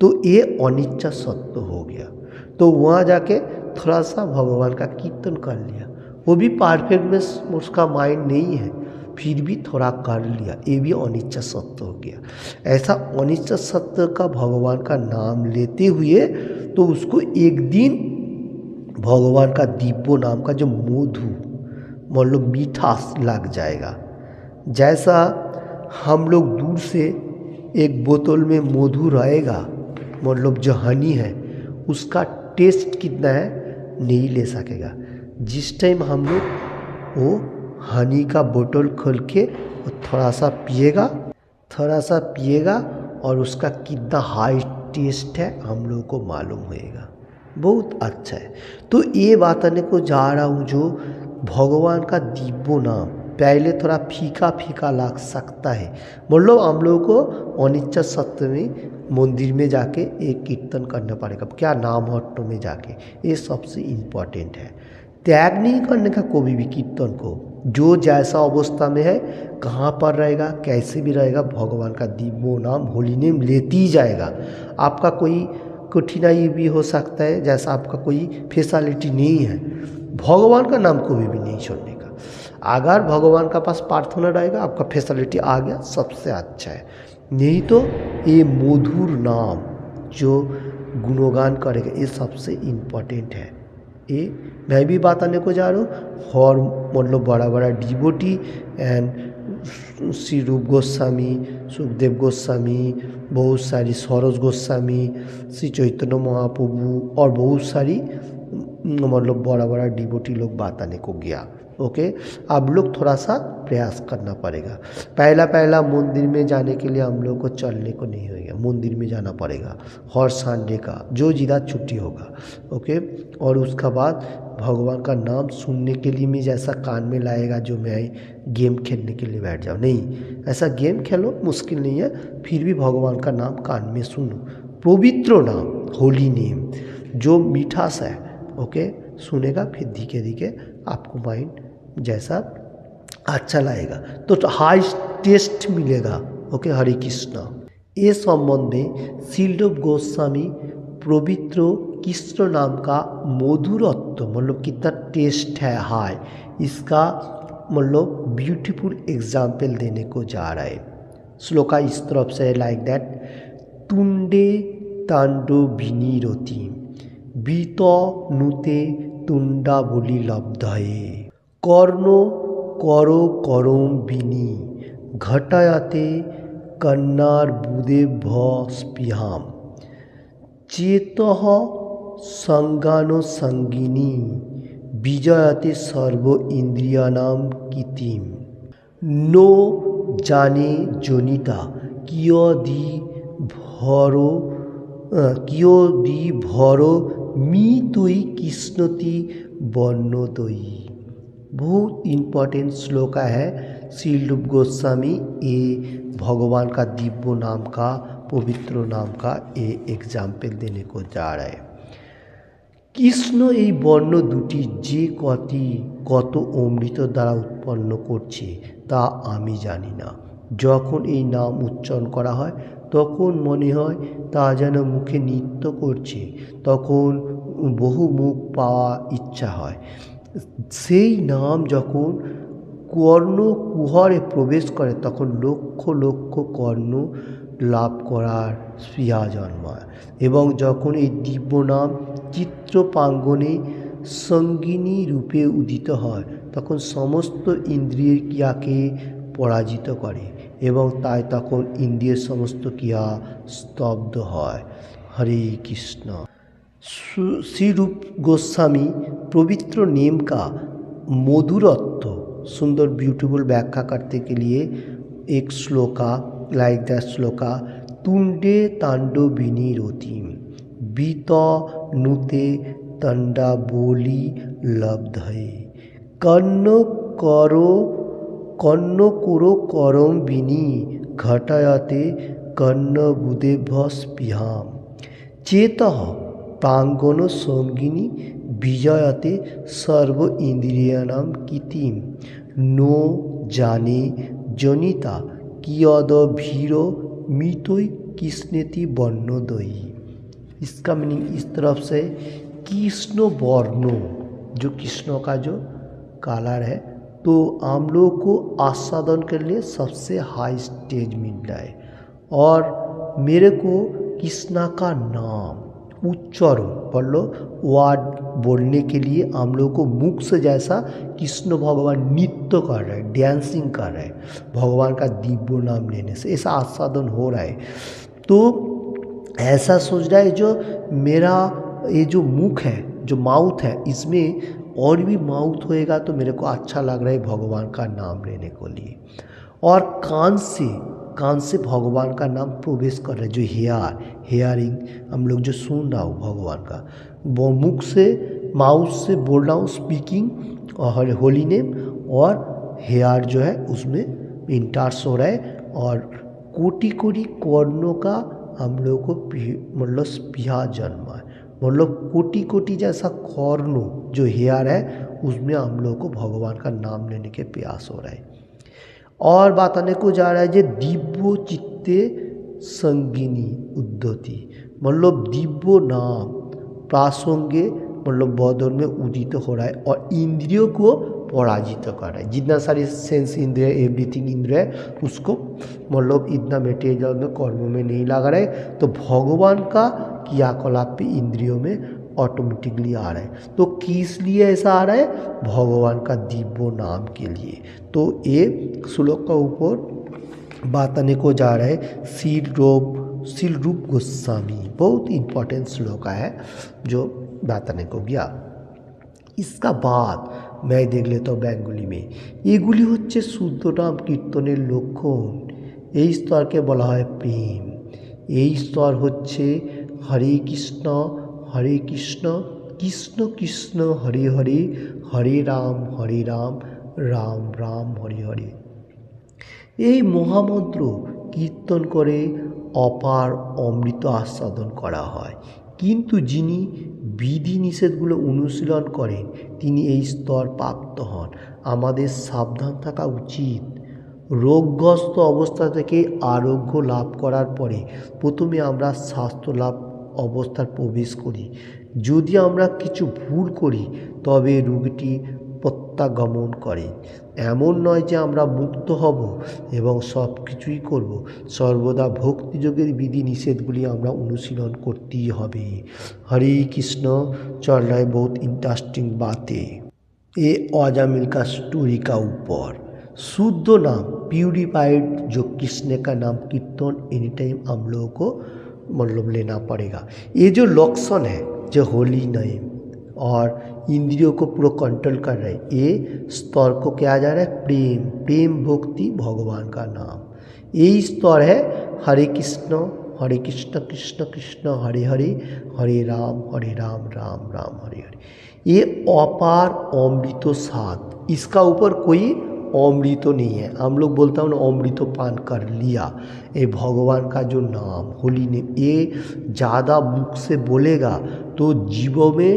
तो ये अनिच्छा सत्य हो गया। तो वहाँ जाके थोड़ा सा भगवान का कीर्तन कर लिया, वो भी परफेक्ट में उसका माइंड नहीं है, फिर भी थोड़ा कर लिया, ये भी अनिच्छा सत्य हो गया। ऐसा अनिच्छा सत्य का भगवान का नाम लेते हुए तो उसको एक दिन भगवान का दिव्य नाम का जो मधु मतलब मीठास लग जाएगा। जैसा हम लोग दूर से एक बोतल में मधु रहेगा, मतलब जो हनी है उसका टेस्ट कितना है नहीं ले सकेगा। जिस टाइम हम लोग वो हनी का बोतल खोल के वो थोड़ा सा पिएगा और उसका कितना हाई टेस्ट है हम लोगों को मालूम होएगा। बहुत अच्छा है। तो ये बताने को जा रहा हूँ जो भगवान का दिव्य नाम पहले थोड़ा फीका फीका लग सकता है, मतलब हम लोगों को अनिच्छा सप्तमी मंदिर में जाके एक कीर्तन करना पड़ेगा, क्या नाम हट्टों में जाके, ये सबसे इम्पोर्टेंट है। त्याग नहीं करने का कोई भी कीर्तन को, जो जैसा अवस्था में है, कहाँ पर रहेगा, कैसे भी रहेगा, भगवान का दिव्य नाम होली नेम लेते ही जाएगा। आपका कोई कठिनाई भी हो सकता है, जैसा आपका कोई फैसिलिटी नहीं है, भगवान का नाम कभी भी नहीं छोड़ने का। अगर भगवान का पास प्रार्थना रहेगा, आपका फैसिलिटी आ गया, सबसे अच्छा है। नहीं तो ये मधुर नाम जो गुणगान करेगा, ये सबसे इम्पोर्टेंट है। ये मैं भी बताने को जा रहा हूँ। और मतलब बड़ा बड़ा डिवोटी एंड श्री रूप गोस्वामी, सुखदेव गोस्वामी, बहुत सारी सरोज गोस्वामी, श्री चैतन्य महाप्रभु और बहुत सारी मतलब बड़ा बड़ा डिवोटी लोग बताने को गया। ओके, अब लोग थोड़ा सा प्रयास करना पड़ेगा। पहला मंदिर में जाने के लिए हम लोग को चलने को नहीं होगा, मंदिर में जाना पड़ेगा हर संडे का, जो जिदा छुट्टी होगा। ओके, और उसका बाद भगवान का नाम सुनने के लिए मैं जैसा कान में लाएगा जो मैं गेम खेलने के लिए बैठ जाऊँ, नहीं, ऐसा गेम खेलो मुश्किल नहीं है, फिर भी भगवान का नाम कान में सुनो, पवित्र नाम, होली नेम जो मीठास है। ओके, सुनेगा, फिर धीरे धीरे आपको माइंड जैसा अच्छा लगेगा तो हाई टेस्ट मिलेगा। ओके, हरे कृष्ण। ये संबंधे श्रीरूप गोस्वामी पवित्र कृष्ण नाम का मधुरत्व, मतलब कितना टेस्ट है हाई, इसका मतलब ब्यूटीफुल एग्जाम्पल देने को जा रहा है। श्लोका इस तरफ से लाइक दैट, तुंडे तांडो विनीरति बीत नुते तुंडा बोली लब्धये कर्ण करो करम बिनी घटायाते कन्नार बुदेभ्य स्पृहाम चेतः संगानो संगिनी विजयते सर्व इंद्रियानाम कीतिम नो जाने जनिता कियदि भरो मी तुई कृष्णति वर्णोदयी। बहुत इम्पोर्टेंट श्लोक है श्रीरूप गोस्वामी, ये भगवान का दिव्य नाम का, पवित्र नाम का ये एग्जाम्पल देने को जा रहा है। কৃষ্ণ এই বর্ণ দুটি যে কত অমৃত দ্বারা উৎপন্ন করছে তা আমি জানি না। যখন এই নাম উচ্চারণ করা হয় তখন মনে হয় তা যেন মুখে নৃত্য করছে, তখন বহু মুখ পাওয়া ইচ্ছা হয়। সেই নাম যখন কর্ণ কুহরে প্রবেশ করে তখন লক্ষ লক্ষ কর্ণ লাভ করার স্পৃহা জন্মায়, এবং যখন এই দিব্য নাম চিত্রপ্রাঙ্গণে সঙ্গিনী রূপে উদিত হয় তখন সমস্ত ইন্দ্রিয়ের ক্রিয়াকে পরাজিত করে এবং তাই তখন ইন্দ্রিয়ের সমস্ত ক্রিয়া স্তব্ধ হয়। हरे कृष्ण। श्री रूप गोस्वामी पवित्र नेम का मधुरत्व सुंदर ब्यूटीफुल व्याख्या करने के लिए एक श्लोका लाइक दैट श्लोका, तुंडे तांडो विनीरोतिम बीत नुते तंडा बोली लब्धये कर्ण करो करम विनी घटायते कर्ण बुदेभ्य स्पृहाम चेतः प्रांगण संगिनी विजयते सर्व इंद्रियानाम कीतिम नो जाने जनिता कियद भीरो मितोई कृष्णेति वर्णोदयी। इसका मीनिंग इस तरफ से, कृष्ण वर्ण जो कृष्ण का जो कलर है, तो हम लोग को आस्वादन के लिए सबसे हाई स्टेज मिल रहा है, और मेरे को कृष्ण का नाम उच्चारण बोलो वर्ड बोलने के लिए हम लोग को मुख से जैसा कृष्ण भगवान नृत्य कर रहे हैं, डांसिंग कर रहे हैं, भगवान का दिव्य नाम लेने से ऐसा आस्वादन हो रहा है। तो ऐसा सोच रहा है जो मेरा ये जो मुख है जो माउथ है इसमें और भी माउथ होएगा तो मेरे को अच्छा लग रहा है भगवान का नाम लेने को लिए। और कान से भगवान का नाम प्रवेश कर रहा है, जो हेयरिंग हम लोग जो सुन रहा हो भगवान का, वो मुख से माउथ से बोल रहा हूँ स्पीकिंग और होली नेम, और हेयर जो है उसमें इंटर्स हो रहा है। और कोटि कोटि कर्णों का हम लोग को मतलब स्पृहा जन्मा है, मतलब कोटि कोटि जैसा कर्ण जो हेयर है उसमें हम लोग को भगवान का नाम लेने के प्रयास हो रहा है। और बात आने को जा रहा है जो दिव्य चित्ते संगिनी उद्धति, मतलब दिव्य नाम प्रासंगे मतलब बदल में उदित हो रहा है और इंद्रियों को पराजित कर रहा है। जितना सारी सेंस इंद्रिय एवरीथिंग इंद्रिय है उसको मतलब इतना मेटेरियल में कर्म में नहीं लगा रहा है, तो भगवान का क्रियाकलाप पे इंद्रियों में ऑटोमेटिकली आ रहा है। तो किस लिए ऐसा आ रहा है? भगवान का दिव्य नाम के लिए। तो ये श्लोक का ऊपर बात आने को जा रहा है शील रूप गोस्वामी, बहुत इम्पोर्टेंट श्लोक है जो बात आने को गया। इसका बाद मैं देख लेता हूँ बेंगली में, এগুলি হচ্ছে শুদ্ধ নাম কীর্তনের লক্ষণ। এই স্তরকে বলা হয় প্রেম। এই স্তর হচ্ছে হরে কৃষ্ণ কৃষ্ণ কৃষ্ণ হরে হরে, হরে রাম রাম রাম হরে হরে। এই মহামন্ত্র কীর্তন করে অপার অমৃত আস্বাদন করা হয়, কিন্তু যিনি বিধি নিষেধগুলো অনুশীলন করেন তিনি এই স্তর প্রাপ্ত হন। আমাদের সাবধান থাকা উচিত। রোগগ্রস্ত অবস্থা থেকে আরোগ্য লাভ করার পরে প্রথমে আমরা স্বাস্থ্য লাভ অবস্থার প্রবেশ করি। যদি আমরা কিছু ভুল করি তবে রোগটি প্রত্যাগমন করে। এমন নয় যে আমরা মুক্ত হব এবং সব কিছুই করব, সর্বদা ভক্তিযোগের বিধি নিষেধগুলি আমরা অনুশীলন করতেই হবে। हरे कृष्ण चल रहा है बहुत इंटरेस्टिंग बातें ये अजामिल का स्टोरी का ऊपर। शुद्ध नाम प्यूरिफाइड जो कृष्ण का नाम कीर्तन एनी टाइम हम लोगों को मतलब लेना पड़ेगा। ये जो लक्षण है जो होली नेम और इंद्रियों को पूरा कंट्रोल कर रहे हैं, ये स्तर को क्या जा रहा है? प्रेम भक्ति भगवान का नाम। यही स्तर है हरे कृष्ण कृष्ण कृष्ण हरे हरे, हरे राम राम राम हरे हरे। ये अपार अमृत स्वाद, इसका ऊपर कोई अमृत नहीं है। हम लोग बोलता हूँ ना अमृत पान कर लिया। ये भगवान का जो नाम होली नेम ये ज़्यादा मुख से बोलेगा तो जीवों में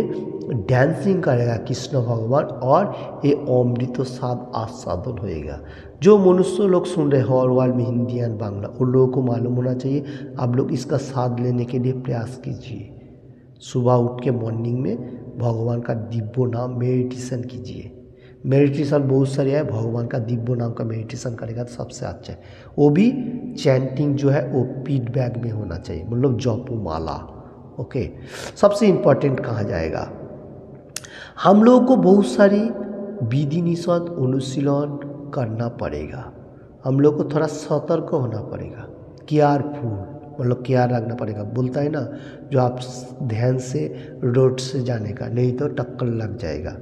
डांसिंग करेगा कृष्ण भगवान और ये अमृत स्वाद आस्वादन होएगा। जो मनुष्य लोग सुन रहे हैं हर वर्ल्ड में हिंदी एंड बांग्ला, उन लोगों को मालूम होना चाहिए। आप लोग इसका स्वाद लेने के लिए प्रयास कीजिए। सुबह उठ के मॉर्निंग में भगवान का दिव्य नाम मेडिटेशन कीजिए। मेडिटेशन बहुत सारे है, भगवान का दिव्य नाम का मेडिटेशन करेगा तो सबसे अच्छा है। वो भी चैंटिंग जो है वो फीडबैक में होना चाहिए, मतलब जपमाला। ओके, सबसे इम्पोर्टेंट कहा जाएगा हम लोगों को बहुत सारी विधि निषेध अनुशीलन करना पड़ेगा। हम लोग को थोड़ा सतर्क होना पड़ेगा, केयरफुल मतलब केयर रखना पड़ेगा। बोलता है ना जो आप ध्यान से रोड से जाने का, नहीं तो टक्कर लग जाएगा।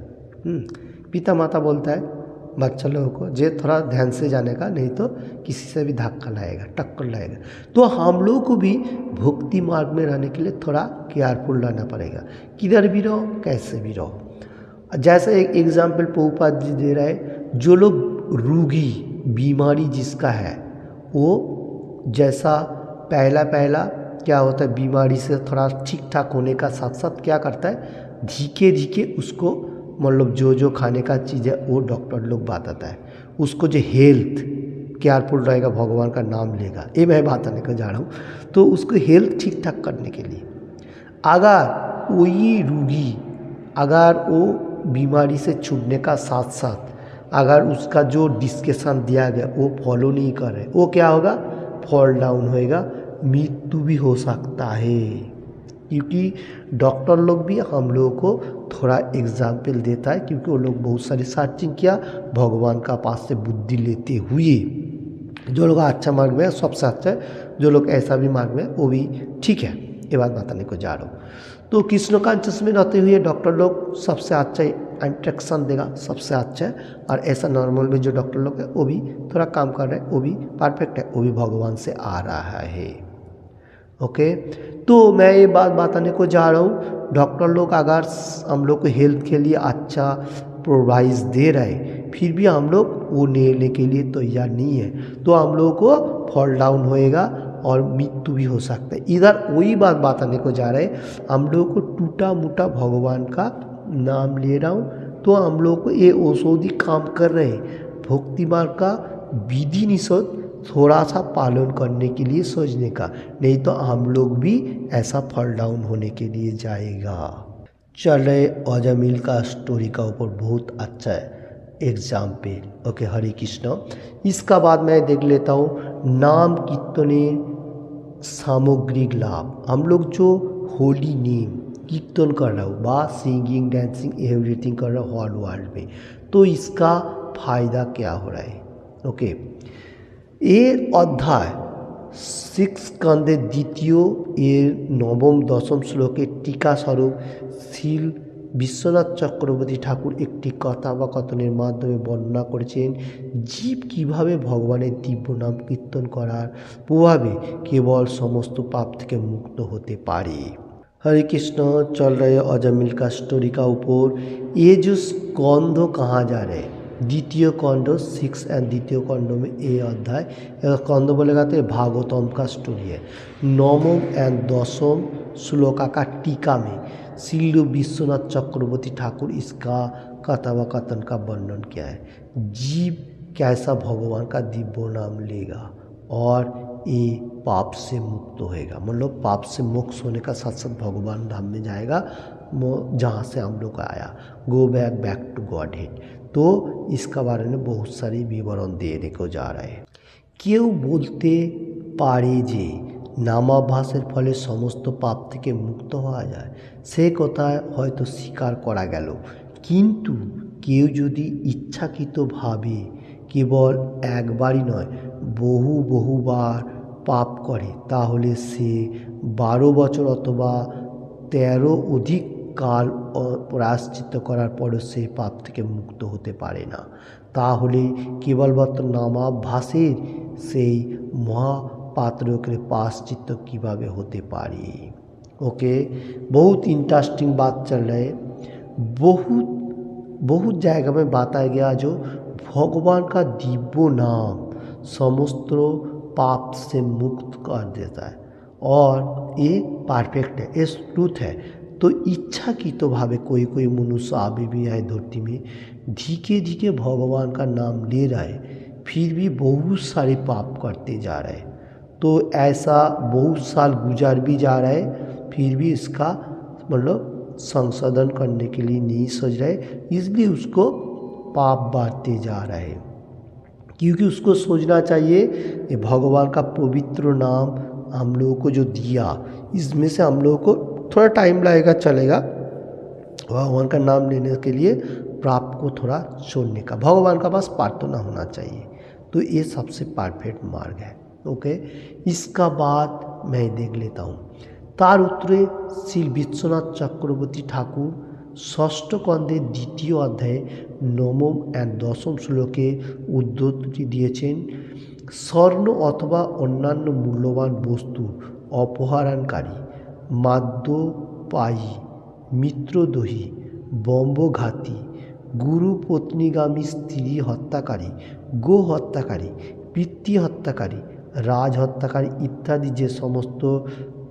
पिता माता बोलता है बच्चा लोगों को जे थोड़ा ध्यान से जाने का, नहीं तो किसी से भी धक्का लाएगा, टक्कर लाएगा। तो हम लोग को भी भक्ति मार्ग में रहने के लिए थोड़ा केयरफुल रहना पड़ेगा। किधर भी रहो कैसे भी रहो। जैसे एक एग्जाम्पल प्रभुपाद जी दे रहे हैं, जो लोग रोगी बीमारी जिसका है वो जैसा पहला क्या होता है बीमारी से थोड़ा ठीक ठाक होने का साथ साथ क्या करता है धीरे उसको मतलब जो खाने का चीज़ है वो डॉक्टर लोग बताता है। उसको जो हेल्थ केयरफुल रहेगा, भगवान का नाम लेगा, ये मैं बताने को जा रहा हूँ। तो उसको हेल्थ ठीक ठाक करने के लिए अगर वही रोगी अगर वो बीमारी से छूटने का साथ साथ अगर उसका जो डिस्कशन दिया गया वो फॉलो नहीं कर रहे, वो क्या होगा? फॉल डाउन होएगा, मृत्यु भी हो सकता है। क्योंकि डॉक्टर लोग भी हम लोगों को थोड़ा एग्जाम्पल देता है, क्योंकि वो लोग बहुत सारी सर्चिंग किया भगवान का पास से बुद्धि लेते हुए। जो लोग अच्छा मार्ग में सबसे अच्छा है, जो लोग ऐसा भी मार्ग में वो भी ठीक है, ये बात बताने को जा रहा हूँ। तो कृष्ण कॉन्शियस में रहते हुए डॉक्टर लोग सबसे अच्छा इंस्ट्रक्शन देगा, सबसे अच्छा है। और ऐसा नॉर्मल में जो डॉक्टर लोग है वो भी थोड़ा काम कर रहे हैं, वो भी परफेक्ट है, वो भी भगवान से आ रहा है। ओके, तो मैं ये बात बताने को जा रहा हूँ, डॉक्टर लोग अगर हम लोग को हेल्थ के लिए अच्छा प्रोवाइस दे रहे फिर भी हम लोग वो लेने के लिए तैयार नहीं है, तो हम लोगों को फॉल डाउन होएगा और मृत्यु भी हो सकता है। इधर वही बात बताने को जा रहे, हम लोगों को टूटा मोटा भगवान का नाम ले रहा हूँ, तो हम लोग को ये औषधि काम कर रहे हैं। भक्ति मार्ग का विधि निषेध थोड़ा सा पालन करने के लिए सोचने का, नहीं तो हम लोग भी ऐसा फॉल डाउन होने के लिए जाएगा। चल रहे अजामिल का स्टोरी का ऊपर बहुत अच्छा है एग्जाम्पल। ओके, हरे कृष्ण। इसका बाद मैं देख लेता हूँ नाम कीर्तने सामग्रिक लाभ। हम लोग जो होली नेम कीर्तन कर रहा हो बा सिंगिंग डांसिंग एवरीथिंग कर रहा हो हॉल वर्ल्ड में, तो इसका फायदा क्या हो रहा है। ओके, ये अध्याय 6 स्कंदे द्वितीय এর নবম দশম শ্লোকে टीका स्वरूप শ্রীল বিশ্বনাথ চক্রবর্তী ঠাকুর একটি কথাবাকথনের মাধ্যমে বর্ণনা করেছেন জীব কিভাবে ভগবানের দিব্য নাম কীর্তন করার প্রভাবে কেবল সমস্ত পাপ থেকে মুক্ত হতে পারে। हरे कृष्ण। चल रहे अजामिल का स्टोरी का ऊपर ये जो स्कंद कहाँ जा रहे हैं, द्वितीय खंड 6 एंड द्वितीय खंड में ये अध्याय स्कंद बोलेगा तो भागवतम का स्टोरी है। नवम एंड दसम श्लोका का टीका में श्रील विश्वनाथ चक्रवर्ती ठाकुर इसका कथावकथन का वर्णन किया है। जीव कैसा भगवान का दिव्य नाम लेगा और ये पाप से मुक्त होएगा, मतलब पाप से मोक्ष होने का साथ साथ भगवान धाम में जाएगा जहाँ से हम लोग आया, go back to godhead. तो इसका बारे में बहुत सारी विवरण देने को जा रहा है। केउ बोलते पारे जे नामाभ्यासेर फले समस्त पाप থেকে মুক্ত হওয়া যায়, সে কথা হয়তো স্বীকার করা গেল, কিন্তু কেউ যদি ইচ্ছাকৃতভাবে কেবল একবারই নয় বহুবার পাপ করে তাহলে সে 12 বছর অথবা 13 অধিক কাল প্রায়শ্চিত্ত করার পরও সে পাপ থেকে মুক্ত হতে পারে না। তাহলে কেবলমাত্র নামাভ্যাসের সেই মহাপাত্রকে प्रायश्चित्त কিভাবে হতে পারে। ओके, बहुत इंटरेस्टिंग बात चल रही है। बहुत जगह में बताया गया जो भगवान का दिव्य नाम समस्त पाप से मुक्त कर देता है और ये परफेक्ट है, ये ट्रूथ है। तो इच्छा की तो भावे कोई कोई मनुष्य अभी भी आए धरती में धीरे धीरे भगवान का नाम ले रहा है, फिर भी बहुत सारे पाप करते जा रहे हैं। तो ऐसा बहुत साल गुजार भी जा रहा है, फिर भी इसका मतलब संशोधन करने के लिए नहीं सोच रहे, इसलिए उसको पाप बढ़ते जा रहे हैं। क्योंकि उसको सोचना चाहिए ये भगवान का पवित्र नाम हम लोगों को जो दिया, इसमें से हम लोगों को थोड़ा टाइम लगेगा, चलेगा। भगवान का नाम लेने के लिए पाप को थोड़ा छोड़ने का भगवान का पास प्रार्थना होना चाहिए, तो ये सबसे परफेक्ट मार्ग है। ओके, इसका बाद मैं देख लेता हूँ। तार उत्तरे श्री विश्वनाथ चक्रवर्ती ठाकुर ষষ্ঠ খণ্ডের দ্বিতীয় অধ্যায়ে নবম এন্ড দশম শ্লোকে উদ্ধৃতি দিয়েছেন, স্বর্ণ অথবা অন্যান্য মূল্যবান বস্তু অপহরণকারী, মাদ্যপায়ী, মিত্রদ্রোহী, ব্রহ্মঘাতী, গুরু পত্নীগামী স্ত্রী হত্যাকারী, গো হত্যাকারী, পিতৃ হত্যাকারী, রাজ হত্যাকারী ইত্যাদি যে সমস্ত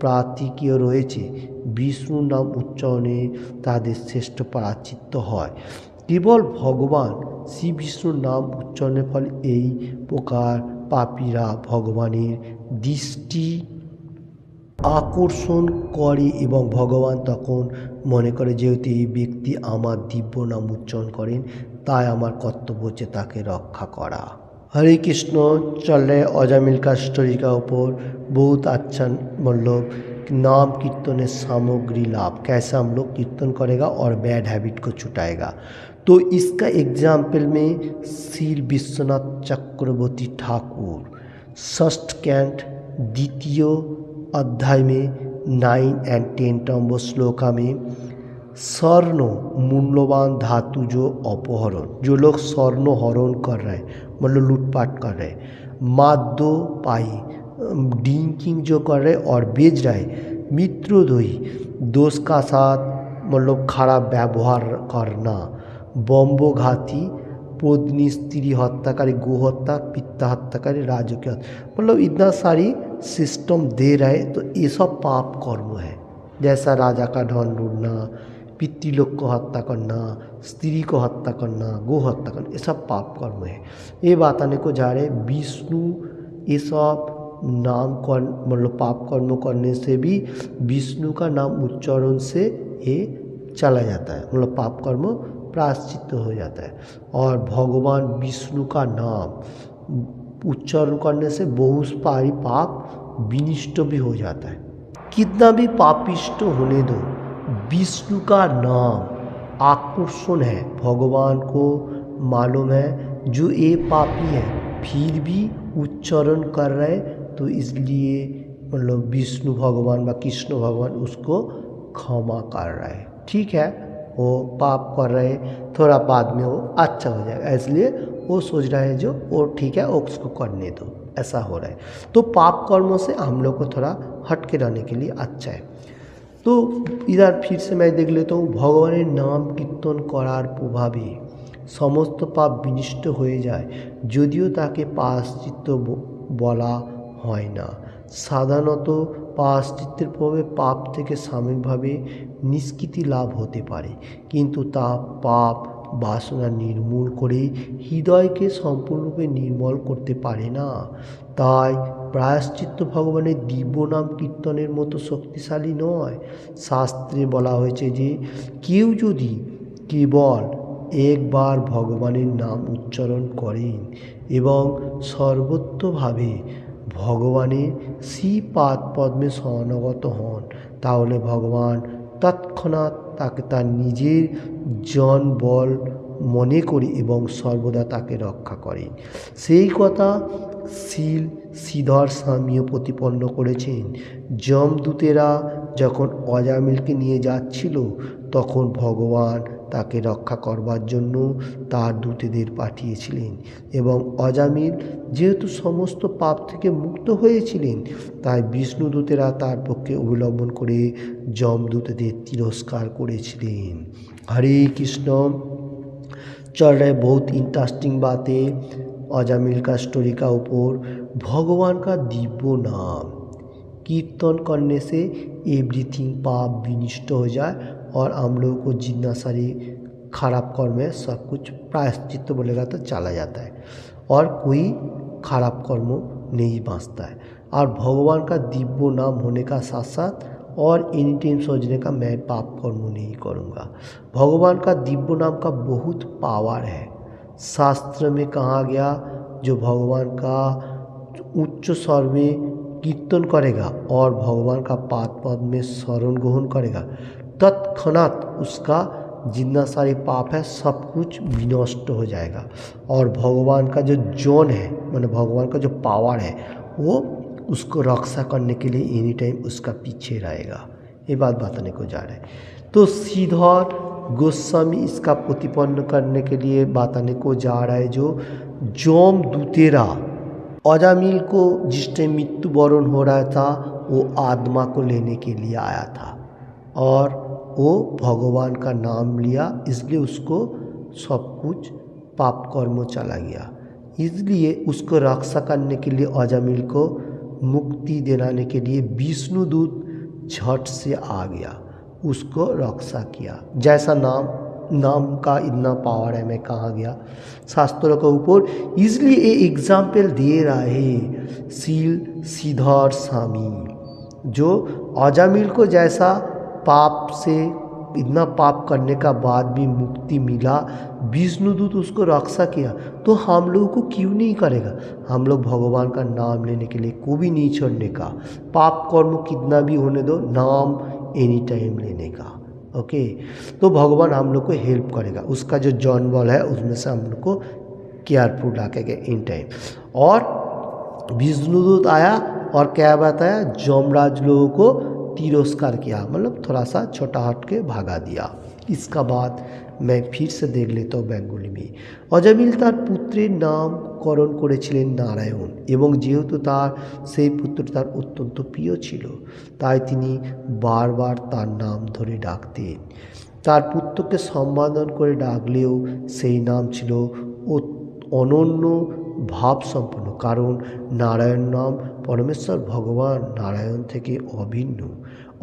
প্রাতিকীয় রয়েছে, বিষ্ণু নাম উচ্চারণে তাদের শ্রেষ্ঠ প্রায়শ্চিত্ত হয়। কেবল ভগবান শ্রী বিষ্ণুর নাম উচ্চারণের ফলে এই প্রকার পাপীরা ভগবানের দৃষ্টি আকর্ষণ করে এবং ভগবান তখন মনে করে যেহেতু এই ব্যক্তি আমার দিব্য নাম উচ্চারণ করেন, তাই আমার কর্তব্য হচ্ছে তাকে রক্ষা করা। हरे कृष्ण। चल रहे अजामिल का स्टोरी का ऊपर बहुत अच्छा मतलब नाम कीर्तन सामग्री लाभ, कैसे हम लोग कीर्तन करेगा और बैड हैबिट को छुटाएगा। तो इसका एग्जाम्पल में श्री विश्वनाथ चक्रवर्ती ठाकुर षष्ठ कैंट द्वितीय अध्याय में 9 एंड 10 नंबर श्लोका में स्वर्ण मूल्यवान धातु जो अपहरण, जो लोग स्वर्ण हरण कर रहे हैं मतलब लूटपाट कर रहे हैं, माद्य पाई ड्रिंकिंग जो कर रहे और बेच रहे, मित्रद्रोही दोस्त का साथ मतलब खराब व्यवहार करना, बम्बघाती पत्नी स्त्री हत्याकारी, गोहत्या, पिता हत्याकारी, राजकीय मतलब इतना सारी सिस्टम दे रहे। तो ये सब पाप कर्म है, जैसा राजा का धन लूटना, पितृलोक को हत्या करना, स्त्री को हत्या करना, गो हत्या करना, ये सब पाप कर्म है। ये बताने को जा रहे विष्णु ये सब नाम कर्म मतलब पाप कर्म करने से भी विष्णु का नाम उच्चारण से ये चला जाता है, मतलब पाप कर्म प्रायश्चित हो जाता है। और भगवान विष्णु का नाम उच्चारण करने से बहुत सारी पाप विनिष्ट भी हो जाता है। कितना भी पापिष्ट होने दो, विष्णु का नाम आकर्षण है, भगवान को मालूम है जो ये पापी है फिर भी उच्चारण कर रहे, तो इसलिए मतलब विष्णु भगवान व कृष्ण भगवान उसको क्षमा कर रहे हैं। ठीक है, वो पाप कर रहे थोड़ा बाद में वो अच्छा हो जाएगा, इसलिए वो सोच रहा है जो वो ठीक है वो उसको करने दो, ऐसा हो रहा है। तो पाप कर्मों से हम लोग को थोड़ा हट के रहने के लिए अच्छा है। तो इधर फिर से मैं देख लेता हूँ, भगवान नाम कीर्तन करार प्रभावे समस्त पाप विनिष्ट হয়ে যায় যদিও তাকে প্রায়শ্চিত্ত বলা হয় না। সাধারণত প্রায়শ্চিত্তের প্রভাবে পাপ থেকে সাময়িকভাবে নিষ্কৃতি লাভ হতে পারে, কিন্তু তা পাপ বাসনা নির্মূল করে হৃদয়কে সম্পূর্ণরূপে নির্মল করতে পারে না। তাই প্রায়শ্চিত্ত ভগবানের দিব্য নাম কীর্তনের মতো শক্তিশালী নয়। শাস্ত্রে বলা হয়েছে যে কেউ যদি কেবল একবার ভগবানের নাম উচ্চারণ করেন এবং সর্বত্রভাবে ভগবানের শ্রীপাদ পদ্মে শরণাগত হন, তাহলে ভগবান তৎক্ষণাৎ তাকে তার নিজের জন বল মনে করে এবং সর্বদা তাকে রক্ষা করেন। সেই কথা শিল শ্রীধর স্বামীও প্রতিপন্ন করেছেন। যমদূতেরা যখন অজামিলকে নিয়ে যাচ্ছিল তখন ভগবান তাকে রক্ষা করবার জন্য তার দূতেদের পাঠিয়েছিলেন এবং অজামিল যেহেতু সমস্ত পাপ থেকে মুক্ত হয়েছিলেন তাই বিষ্ণুদূতেরা তার পক্ষে অবলম্বন করে যমদূতদের তিরস্কার করেছিলেন। हरे कृष्ण। चल रहे बहुत इंटरेस्टिंग बातें अजामिल का स्टोरी का ऊपर। भगवान का दिव्य नाम कीर्तन करने से एवरीथिंग पाप विनिष्ट हो जाए और हम लोगों को जितना सारी खराब कर्म है सब कुछ प्रायश्चित बोलेगा तो चला जाता है और कोई खराब कर्म नहीं बाँचता है। और भगवान का दिव्य नाम होने का साथ साथ और एनी टाइम सोचने का मैं पाप कर्म नहीं करूँगा। भगवान का दिव्य नाम का बहुत पावर है। शास्त्र में कहा गया जो भगवान का उच्च स्वर में कीर्तन करेगा और भगवान का पाद पद में शरण ग्रहण करेगा तत्क्षणात उसका जितना सारे पाप है सब कुछ विनष्ट हो जाएगा और भगवान का जो जौन है मतलब भगवान का जो पावर है वो उसको रक्षा करने के लिए एनी टाइम उसका पीछे रहेगा। ये बात बताने को जा रहा है। तो श्रीधर गोस्वामी इसका प्रतिपन्न करने के लिए बताने को जा रहा है जो जमदूतेरा अजामिल को जिस टाइम मृत्युवरण हो रहा था वो आत्मा को लेने के लिए आया था और वो भगवान का नाम लिया इसलिए उसको सब कुछ पाप कर्म चला गया। इसलिए उसको रक्षा करने के लिए अजामिल को मुक्ति दिलाने के लिए विष्णुदूत झट से आ गया, उसको रक्षा किया। जैसा नाम का इतना पावर है मैं कहा गया शास्त्रों के ऊपर, इसलिए ये एग्जाम्पल दे रहा है शील श्रीधर स्वामी जो अजामिल को जैसा पाप से इतना पाप करने का बाद भी मुक्ति मिला, विष्णुदूत उसको रक्षा किया, तो हम लोगों को क्यों नहीं करेगा। हम लोग भगवान का नाम लेने के लिए को भी नहीं छोड़ने का, पाप कर्म कितना भी होने दो, नाम एनी टाइम लेने का। ओके, तो भगवान हम लोग को हेल्प करेगा, उसका जो जॉन बॉल है उसमें से हम लोग को केयरफुल रखेगा इन टाइम। और विष्णुदूत आया और क्या बताया, जमराज लोगों को तिरस्कार किया, मतलब थोड़ा सा छोटा हट के भागा दिया। इसका बाद मैं फिर से देख लेता हूँ बेंगली में। অজামিল তার পুত্রের নামকরণ করেছিলেন নারায়ণ, এবং যেহেতু তার সেই পুত্র তার অত্যন্ত প্রিয় ছিল, তাই তিনি বারবার তার নাম ধরে ডাকতেন। তার পুত্রকে সম্বোধন করে ডাকলেও সেই নাম ছিল অনন্য ভাবসম্পন্ন, কারণ নারায়ণ নাম পরমেশ্বর ভগবান নারায়ণ থেকে অভিন্ন।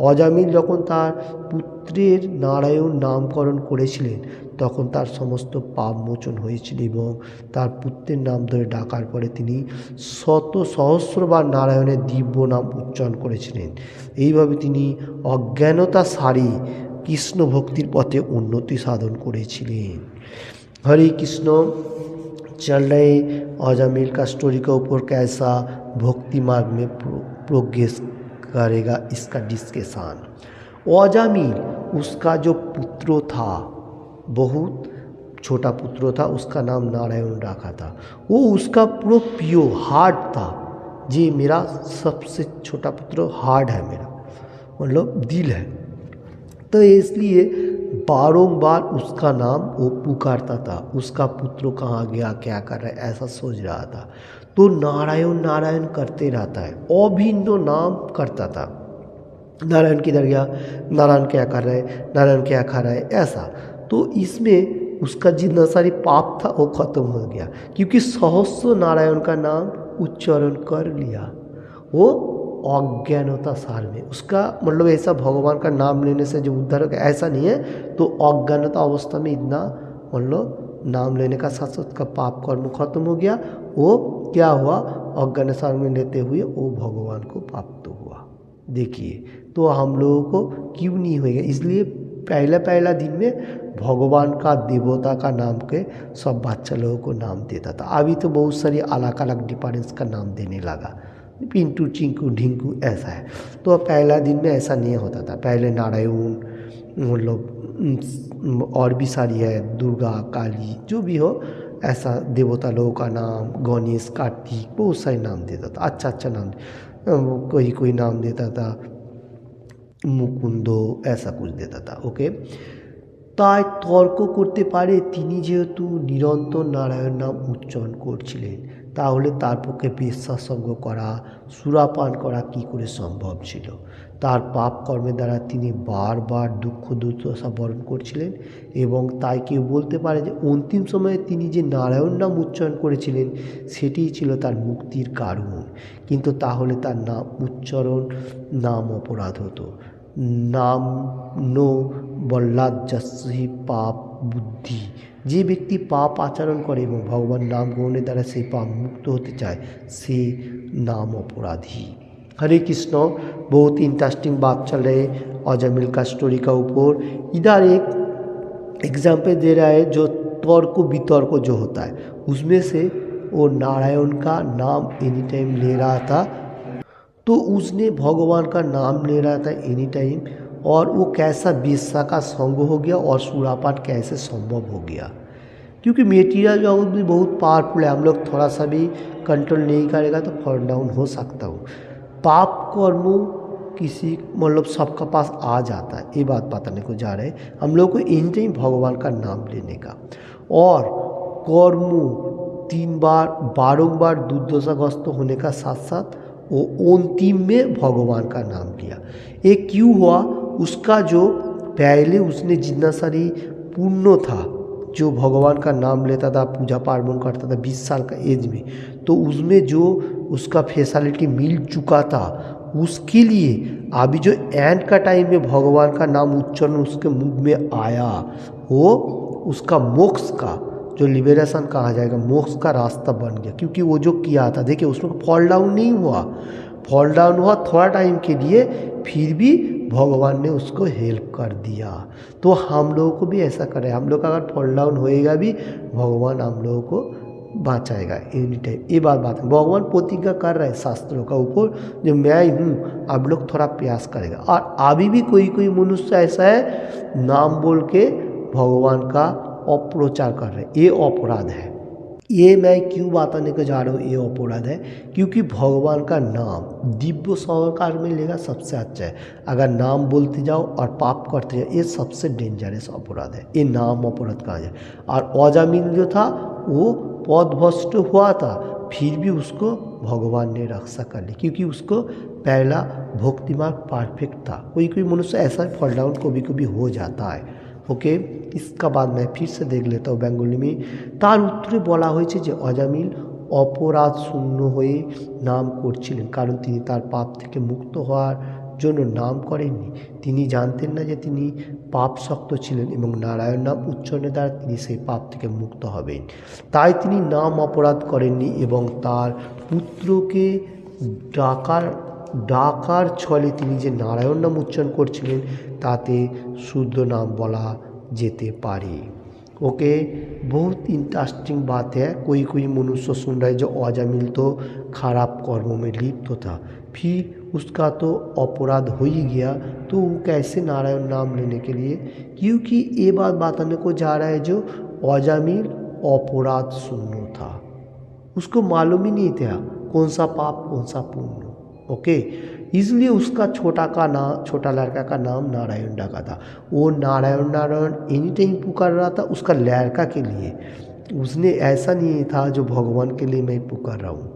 অজামিল যখন তার পুত্রের নারায়ণ নামকরণ করেছিলেন তখন তার সমস্ত পাপ মোচন হয়েছিল, এবং তার পুত্রের নাম ধরে ডাকার পরে তিনি শত সহস্রবার নারায়ণের দিব্য নাম উচ্চারণ করেছিলেন। এইভাবে তিনি অজ্ঞানতা সারি কৃষ্ণ ভক্তির পথে উন্নতি সাধন করেছিলেন। हरे कृष्ण। चल रहे अजामिल का स्टोरी के ऊपर कैसा भक्ति मार्ग में प्रोग्रेस करेगा इसका डिस्कशन। अजामिल उसका जो पुत्र था, बहुत छोटा पुत्र था, उसका नाम नारायण रखा था। वो उसका पूरा प्योर हार्ट था, जी मेरा सबसे छोटा पुत्र हार्ट है, मेरा मतलब दिल है। तो इसलिए बारंबार उसका नाम वो पुकारता था। उसका पुत्र कहाँ गया, क्या कर रहा है, ऐसा सोच रहा था। तो नारायण नारायण करते रहता है, अभिन्न नाम करता था। नारायण किधर गया, नारायण क्या कर रहा है, नारायण क्या खा रहा है, ऐसा। तो इसमें उसका जितना सारी पाप था वो खत्म हो गया, क्योंकि सहस्र नारायण का नाम उच्चारण कर लिया। वो अज्ञानता सार में उसका मतलब ऐसा भगवान का नाम लेने से जो उद्धार होगा ऐसा नहीं है। तो अज्ञानता अवस्था में इतना मतलब नाम लेने का साथ साथ का पाप कर्म खत्म हो गया। वो क्या हुआ, अज्ञान सार में लेते हुए वो भगवान को प्राप्त हुआ। देखिए तो हम लोगों को क्यों नहीं होगा, इसलिए पहला दिन में भगवान का देवता का नाम के सब बच्चा लोगों को नाम देता था। अभी तो बहुत सारी अलग अलग डिपार्टमेंट्स का नाम देने लगा, पिंटू चिंकू ढिंकू ऐसा है। तो पहला दिन में ऐसा नहीं होता था। पहले नारायण मतलब और भी सारी है, दुर्गा काली जो भी हो, ऐसा देवता लोगों का नाम, गणेश कार्तिक बहुत सारे नाम देता था, अच्छा अच्छा नाम। कोई नाम देता था মুকুন্দ, ऐसा कुछ देता था। ओके, তাই তর্ক করতে পারে তিনি যেহেতু নিরন্তর নারায়ণ নাম উচ্চারণ করছিলেন, তাহলে তার পক্ষে বেশ্যার সঙ্গ করা, সুরাপান করা কী করে সম্ভব ছিল। তার পাপ কর্মের দ্বারা তিনি বারবার দুঃখ দুর্দশা বরণ করছিলেন, এবং তাই কেউ বলতে পারে যে অন্তিম সময়ে তিনি যে নারায়ণ নাম উচ্চারণ করেছিলেন সেটিই ছিল তার মুক্তির কারণ। কিন্তু তাহলে তার নাম উচ্চারণ নাম অপরাধ হতো। নাম নো বল্লাজ্জাসি পাপ বুদ্ধি, যে ব্যক্তি পাপ আচরণ করে এবং ভগবান নাম গ্রহণের দ্বারা সেই পাপ মুক্ত হতে চায় সে नाम अपराधी। हरे कृष्ण। बहुत इंटरेस्टिंग बात चल रही है अजामिल का स्टोरी का ऊपर। इधर एक एग्जाम्पल दे रहा है जो तर्क वितर्क जो होता है उसमें से वो नारायण का नाम एनी टाइम ले रहा था। तो उसने भगवान का नाम ले रहा था एनी टाइम, और वो कैसा बेश्या का संग हो गया और सुरापान कैसे संभव हो गया। क्योंकि मेटीरियल जगत भी बहुत पावरफुल है, हम लोग थोड़ा सा भी कंट्रोल नहीं करेगा तो फॉल डाउन हो सकता हो। पाप कर्म किसी मतलब सबका पास आ जाता है, ये बात बताने को जा रहे हैं हम लोग को इन टाइम भगवान का नाम लेने का। और कर्म 3 बार बारंबार दुर्दशाग्रस्त होने का साथ साथ वो अंतिम में भगवान का नाम लिया। ये क्यों हुआ, उसका जो पहले उसने जितना सारी पुण्य था, जो भगवान का नाम लेता था, पूजा पार्वण करता था 20 साल का एज में, तो उसमें जो उसका फैसिलिटी मिल चुका था, उसके लिए अभी जो एंड का टाइम में भगवान का नाम उच्चारण उसके मुख में आया, वो उसका मोक्ष का जो लिबरेशन कहा जाएगा, मोक्ष का रास्ता बन गया। क्योंकि वो जो किया था, देखिए उसमें फॉल डाउन नहीं हुआ, फॉल डाउन हुआ थोड़ा टाइम के लिए, फिर भी भगवान ने उसको हेल्प कर दिया। तो हम लोगों को भी ऐसा करें, हम लोग अगर फॉल डाउन होएगा भी भगवान हम लोगों को बचाएगा एनी टाइम। ये बात भगवान प्रतिज्ञा कर रहे हैं शास्त्रों का ऊपर, जो मैं हूँ, आप लोग थोड़ा प्रयास करेगा। और अभी भी कोई मनुष्य ऐसा है नाम बोल के भगवान का अप्रचार कर रहे हैं, ये अपराध है। ये मैं क्यों बताने को जा रहा हूँ ये अपराध है, क्योंकि भगवान का नाम दिव्य संस्कार में लेगा सबसे अच्छा है। अगर नाम बोलते जाओ और पाप करते जाओ, ये सबसे डेंजरस अपराध है, ये नाम अपराध कहा जाए। और अजामिल जो था वो पदभ्रष्ट हुआ था, फिर भी उसको भगवान ने रक्षा कर ली, क्योंकि उसको पहला भक्ति मार्ग परफेक्ट था। कोई कोई मनुष्य ऐसा फॉल डाउन कभी कभी हो जाता है। ओके, इसका बाद मैं फिर से देख लेता हूँ बेंगली में। तार उत्तरे বলা হয়েছে যে অজামিল অপরাধ শূন্য হয়ে নাম করছিলেন, কারণ তিনি তার পাপ থেকে মুক্ত হওয়ার জন্য নাম করেননি। তিনি জানতেন না যে তিনি পাপশক্ত ছিলেন এবং নারায়ণ নাম উচ্চারণের দ্বারা তিনি সেই পাপ থেকে মুক্ত হবেন। তাই তিনি নাম অপরাধ করেননি এবং তার পুত্রকে ডাকার ছলে তিনি যে নারায়ণ নাম উচ্চারণ করছিলেন তাতে শুদ্ধ নাম বলা যেতে পারে। ओके, बहुत इंटरेस्टिंग बात है। कोई कोई मनुष्य सुन रहा है जो अजामिल तो खराब कर्मों में लिप्त था, फिर उसका तो अपराध हो ही गया, तो वो कैसे नारायण नाम लेने के लिए, क्योंकि ये बात बताने को जा रहा है जो अजामिल अपराध शून्य था, उसको मालूम ही नहीं था कौन सा पाप कौन सा पुण्य। ओके, इसलिए उसका छोटा लड़का का नाम नारायण रखा था। वो नारायण नारायण एनी टाइम पुकार रहा था उसका लड़का के लिए। उसने ऐसा नहीं था जो भगवान के लिए मैं पुकार रहा हूँ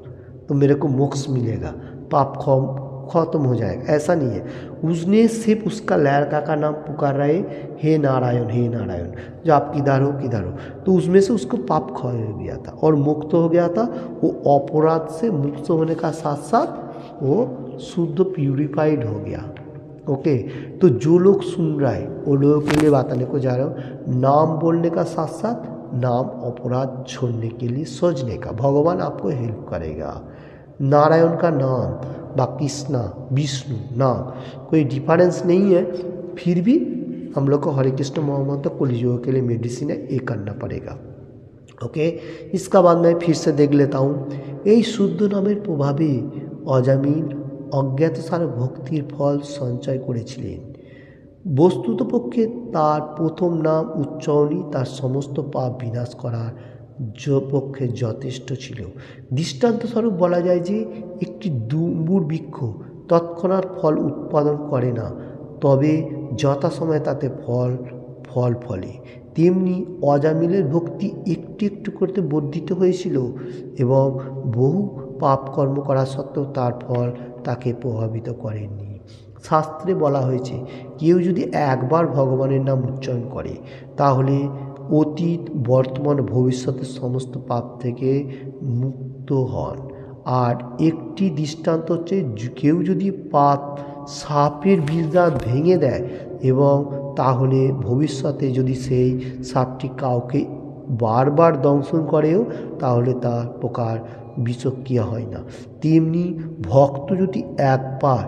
तो मेरे को मोक्ष मिलेगा, पाप खत्म हो जाएगा, ऐसा नहीं है। उसने सिर्फ उसका लड़का का नाम पुकार रहा है, हे नारायण जो आप किधर हो, तो उसमें से उसको पाप खो गया था और मुक्त हो गया था। वो अपराध से मुक्त होने का साथ साथ वो शुद्ध प्यूरिफाइड हो गया। ओके, तो जो लोग सुन रहा है वो लोगों के लिए बताने को जा रहा हूँ, नाम बोलने का साथ साथ नाम अपराध छोड़ने के लिए सोचने का, भगवान आपको हेल्प करेगा। नारायण का नाम व कृष्णा विष्णु नाम कोई डिफरेंस नहीं है, फिर भी हम लोग को हरे कृष्ण मोहम्मद कलियुग के लिए मेडिसिन है, ये करना पड़ेगा। ओके, इसका बाद मैं फिर से देख लेता हूँ। ये शुद्ध नामेर प्रभावे अजामिल অজ্ঞাতসারে ভক্তির ফল সঞ্চয় করেছিলেন। বস্তুতপক্ষে তার প্রথম নাম উচ্চারণই তার সমস্ত পাপ বিনাশ করার পক্ষে যথেষ্ট ছিল। দৃষ্টান্তস্বরূপ বলা যায় যে একটি ডুমুর বৃক্ষ তৎক্ষণাৎ ফল উৎপাদন করে না, তবে যথাসময়ে তাতে ফল ফলে, তেমনি অজামিলের ভক্তি একটু একটু করতে বর্ধিত হয়েছিল এবং বহু পাপ কর্ম করা সত্ত্বেও তার ফল তাকে প্রভাবিত করেনি। শাস্ত্রে বলা হয়েছে কেউ যদি একবার ভগবানের নাম উচ্চারণ করে তাহলে অতীত বর্তমান ভবিষ্যতের সমস্ত পাপ থেকে মুক্ত হন। আর একটি দৃষ্টান্ত হচ্ছে কেউ যদি সাপের বিষ ভেঙে দেয় এবং তাহলে ভবিষ্যতে যদি সেই সাপটি কাউকে বারবার দংশন করেও তাহলে তার প্রকার বিষক্রিয়া হয় না। তেমনি ভক্ত যদি একবার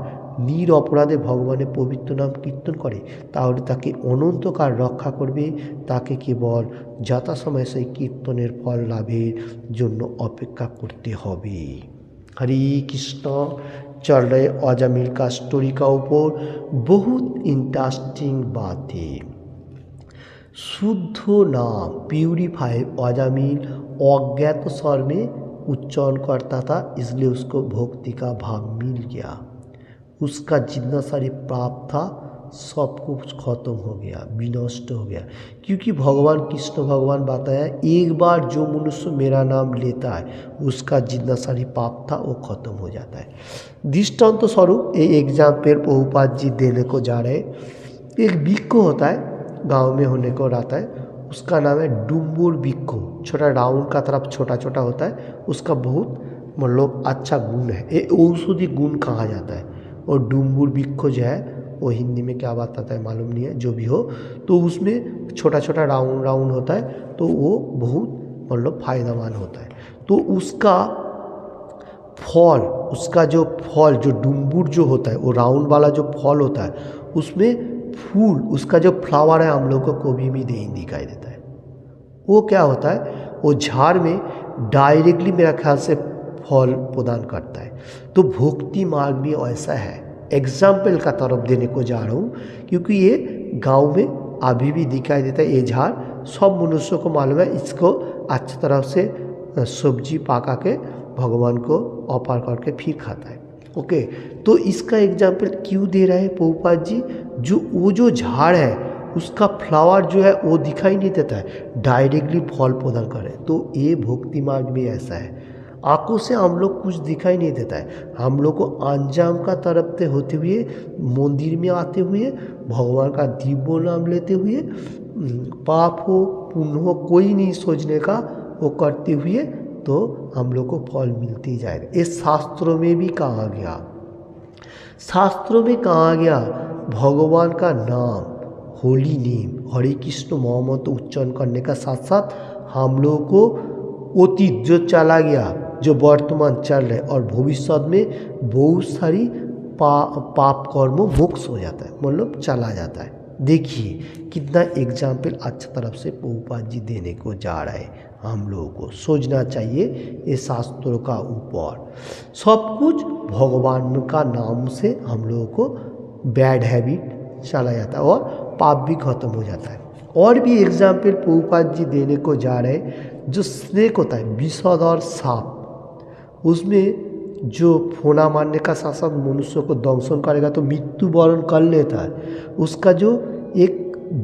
নিরপরাধে ভগবানের পবিত্র নাম কীর্তন করে তাহলে তাকে অনন্তকাল রক্ষা করবে, তাকে কেবল যথাসময়ে সেই কীর্তনের ফল লাভের জন্য অপেক্ষা করতে হবে। हरे कृष्ण। चल रहे अजामिल का स्टोरी का ऊपर बहुत इंटरेस्टिंग बात है। शुद्ध नाम प्यूरिफाई अजामिल अज्ञात स्वर में उच्चारण करता था, इसलिए उसको भक्ति का भाव मिल गया। उसका जितना सारे पाप था सब कुछ खत्म हो गया, विनष्ट हो गया, क्योंकि भगवान कृष्ण भगवान बताया एक बार जो मनुष्य मेरा नाम लेता है उसका जितना सारी पाप था वो खत्म हो जाता है। दृष्टांत स्वरूप ये एग्जाम्पल प्रभुपाद जी देने को जा रहे। एक वृक्ष होता है गांव में होने को रहता है, उसका नाम है डुम्बुर वृक्ष। छोटा राउंड का तरफ छोटा छोटा होता है, उसका बहुत मतलब अच्छा गुण है, ये औषधि गुण कहा जाता है। और डुम्बुर वृक्ष जो है वो हिंदी में क्या बात आता है मालूम नहीं है, जो भी हो, तो उसमें छोटा छोटा राउंड होता है, तो वो बहुत मतलब फायदेमंद होता है। तो उसका फल जो डुम्बुर जो होता है वो राउंड वाला जो फल होता है उसमें फूल, उसका जो फ्लावर है हम लोग को कभी भी नहीं दिखाई देता है। वो क्या होता है, वो झाड़ में डायरेक्टली मेरा ख्याल से फल प्रदान करता है। तो भक्ति मार्ग भी ऐसा है, एग्जाम्पल का तरफ देने को जा रहा हूँ, क्योंकि ये गांव में अभी भी दिखाई देता है। ये झाड़ सब मनुष्यों को मालूम है, इसको अच्छी तरह से सब्जी पका के भगवान को ऑफर करके फिर खाता है। ओके, तो इसका एग्जाम्पल क्यों दे रहे हैं प्रभुपाद जी? जो झाड़ है उसका फ्लावर जो है वो दिखाई नहीं देता है, डायरेक्टली फल प्रदान करे। तो ये भक्ति मार्ग भी ऐसा है, आंखों से हम लोग कुछ दिखाई नहीं देता है, हम लोग को अंजाम का तरफ से होते हुए, मंदिर में आते हुए, भगवान का दिव्य नाम लेते हुए, पाप हो पुण्य हो कोई नहीं सोचने का, वो करते हुए तो हम लोग को फल मिलते ही जाएगा। ये शास्त्रों में भी कहा गया, शास्त्रों में कहा गया भगवान का नाम, होली नेम, हरे कृष्ण मोहम्मद उच्चारण करने का साथ साथ हम लोगों को अतीत जो चला गया, जो वर्तमान चल रहे और भविष्य में बहुत सारी पाप कर्म मोक्ष हो जाता है, मतलब चला जाता है। देखिए कितना एग्जाम्पल अच्छा तरफ से प्रभुपाद जी देने को जा रहे हैं। हम लोगों को सोचना चाहिए ये शास्त्रों का ऊपर सब कुछ भगवान का नाम से हम लोगों को बैड हैबिट चला जाता है और पाप भी खत्म हो जाता है। और भी एग्जाम्पल प्रभुपाद जी देने को जा रहे हैं। जो स्नेक होता है, विषद और सांप, उसमें जो फोना मारने का साथ साथ मनुष्य को दंशन करेगा तो मृत्यु वरण कर लेता है। उसका जो एक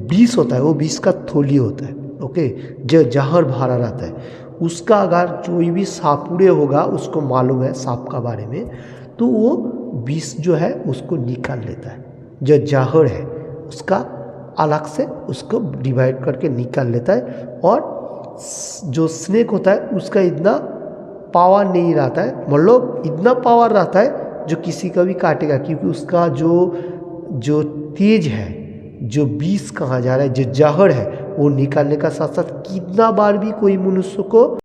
विष होता है वो विष का थोली होता है, ओके, जो जहर भरा रहता है, उसका अगर कोई भी सापुड़े होगा, उसको मालूम है सांप का बारे में, तो वो विष जो है उसको निकाल लेता है। जो जहर है उसका अलग से उसको डिवाइड करके निकाल लेता है। और जो स्नेक होता है उसका इतना पावर नहीं रहता है, मतलब इतना पावर रहता है जो किसी का भी काटेगा, क्योंकि उसका जो तेज है, जो विष कहा जा रहा है, जो जहर है, वो निकालने का साथ साथ कितना बार भी कोई मनुष्य को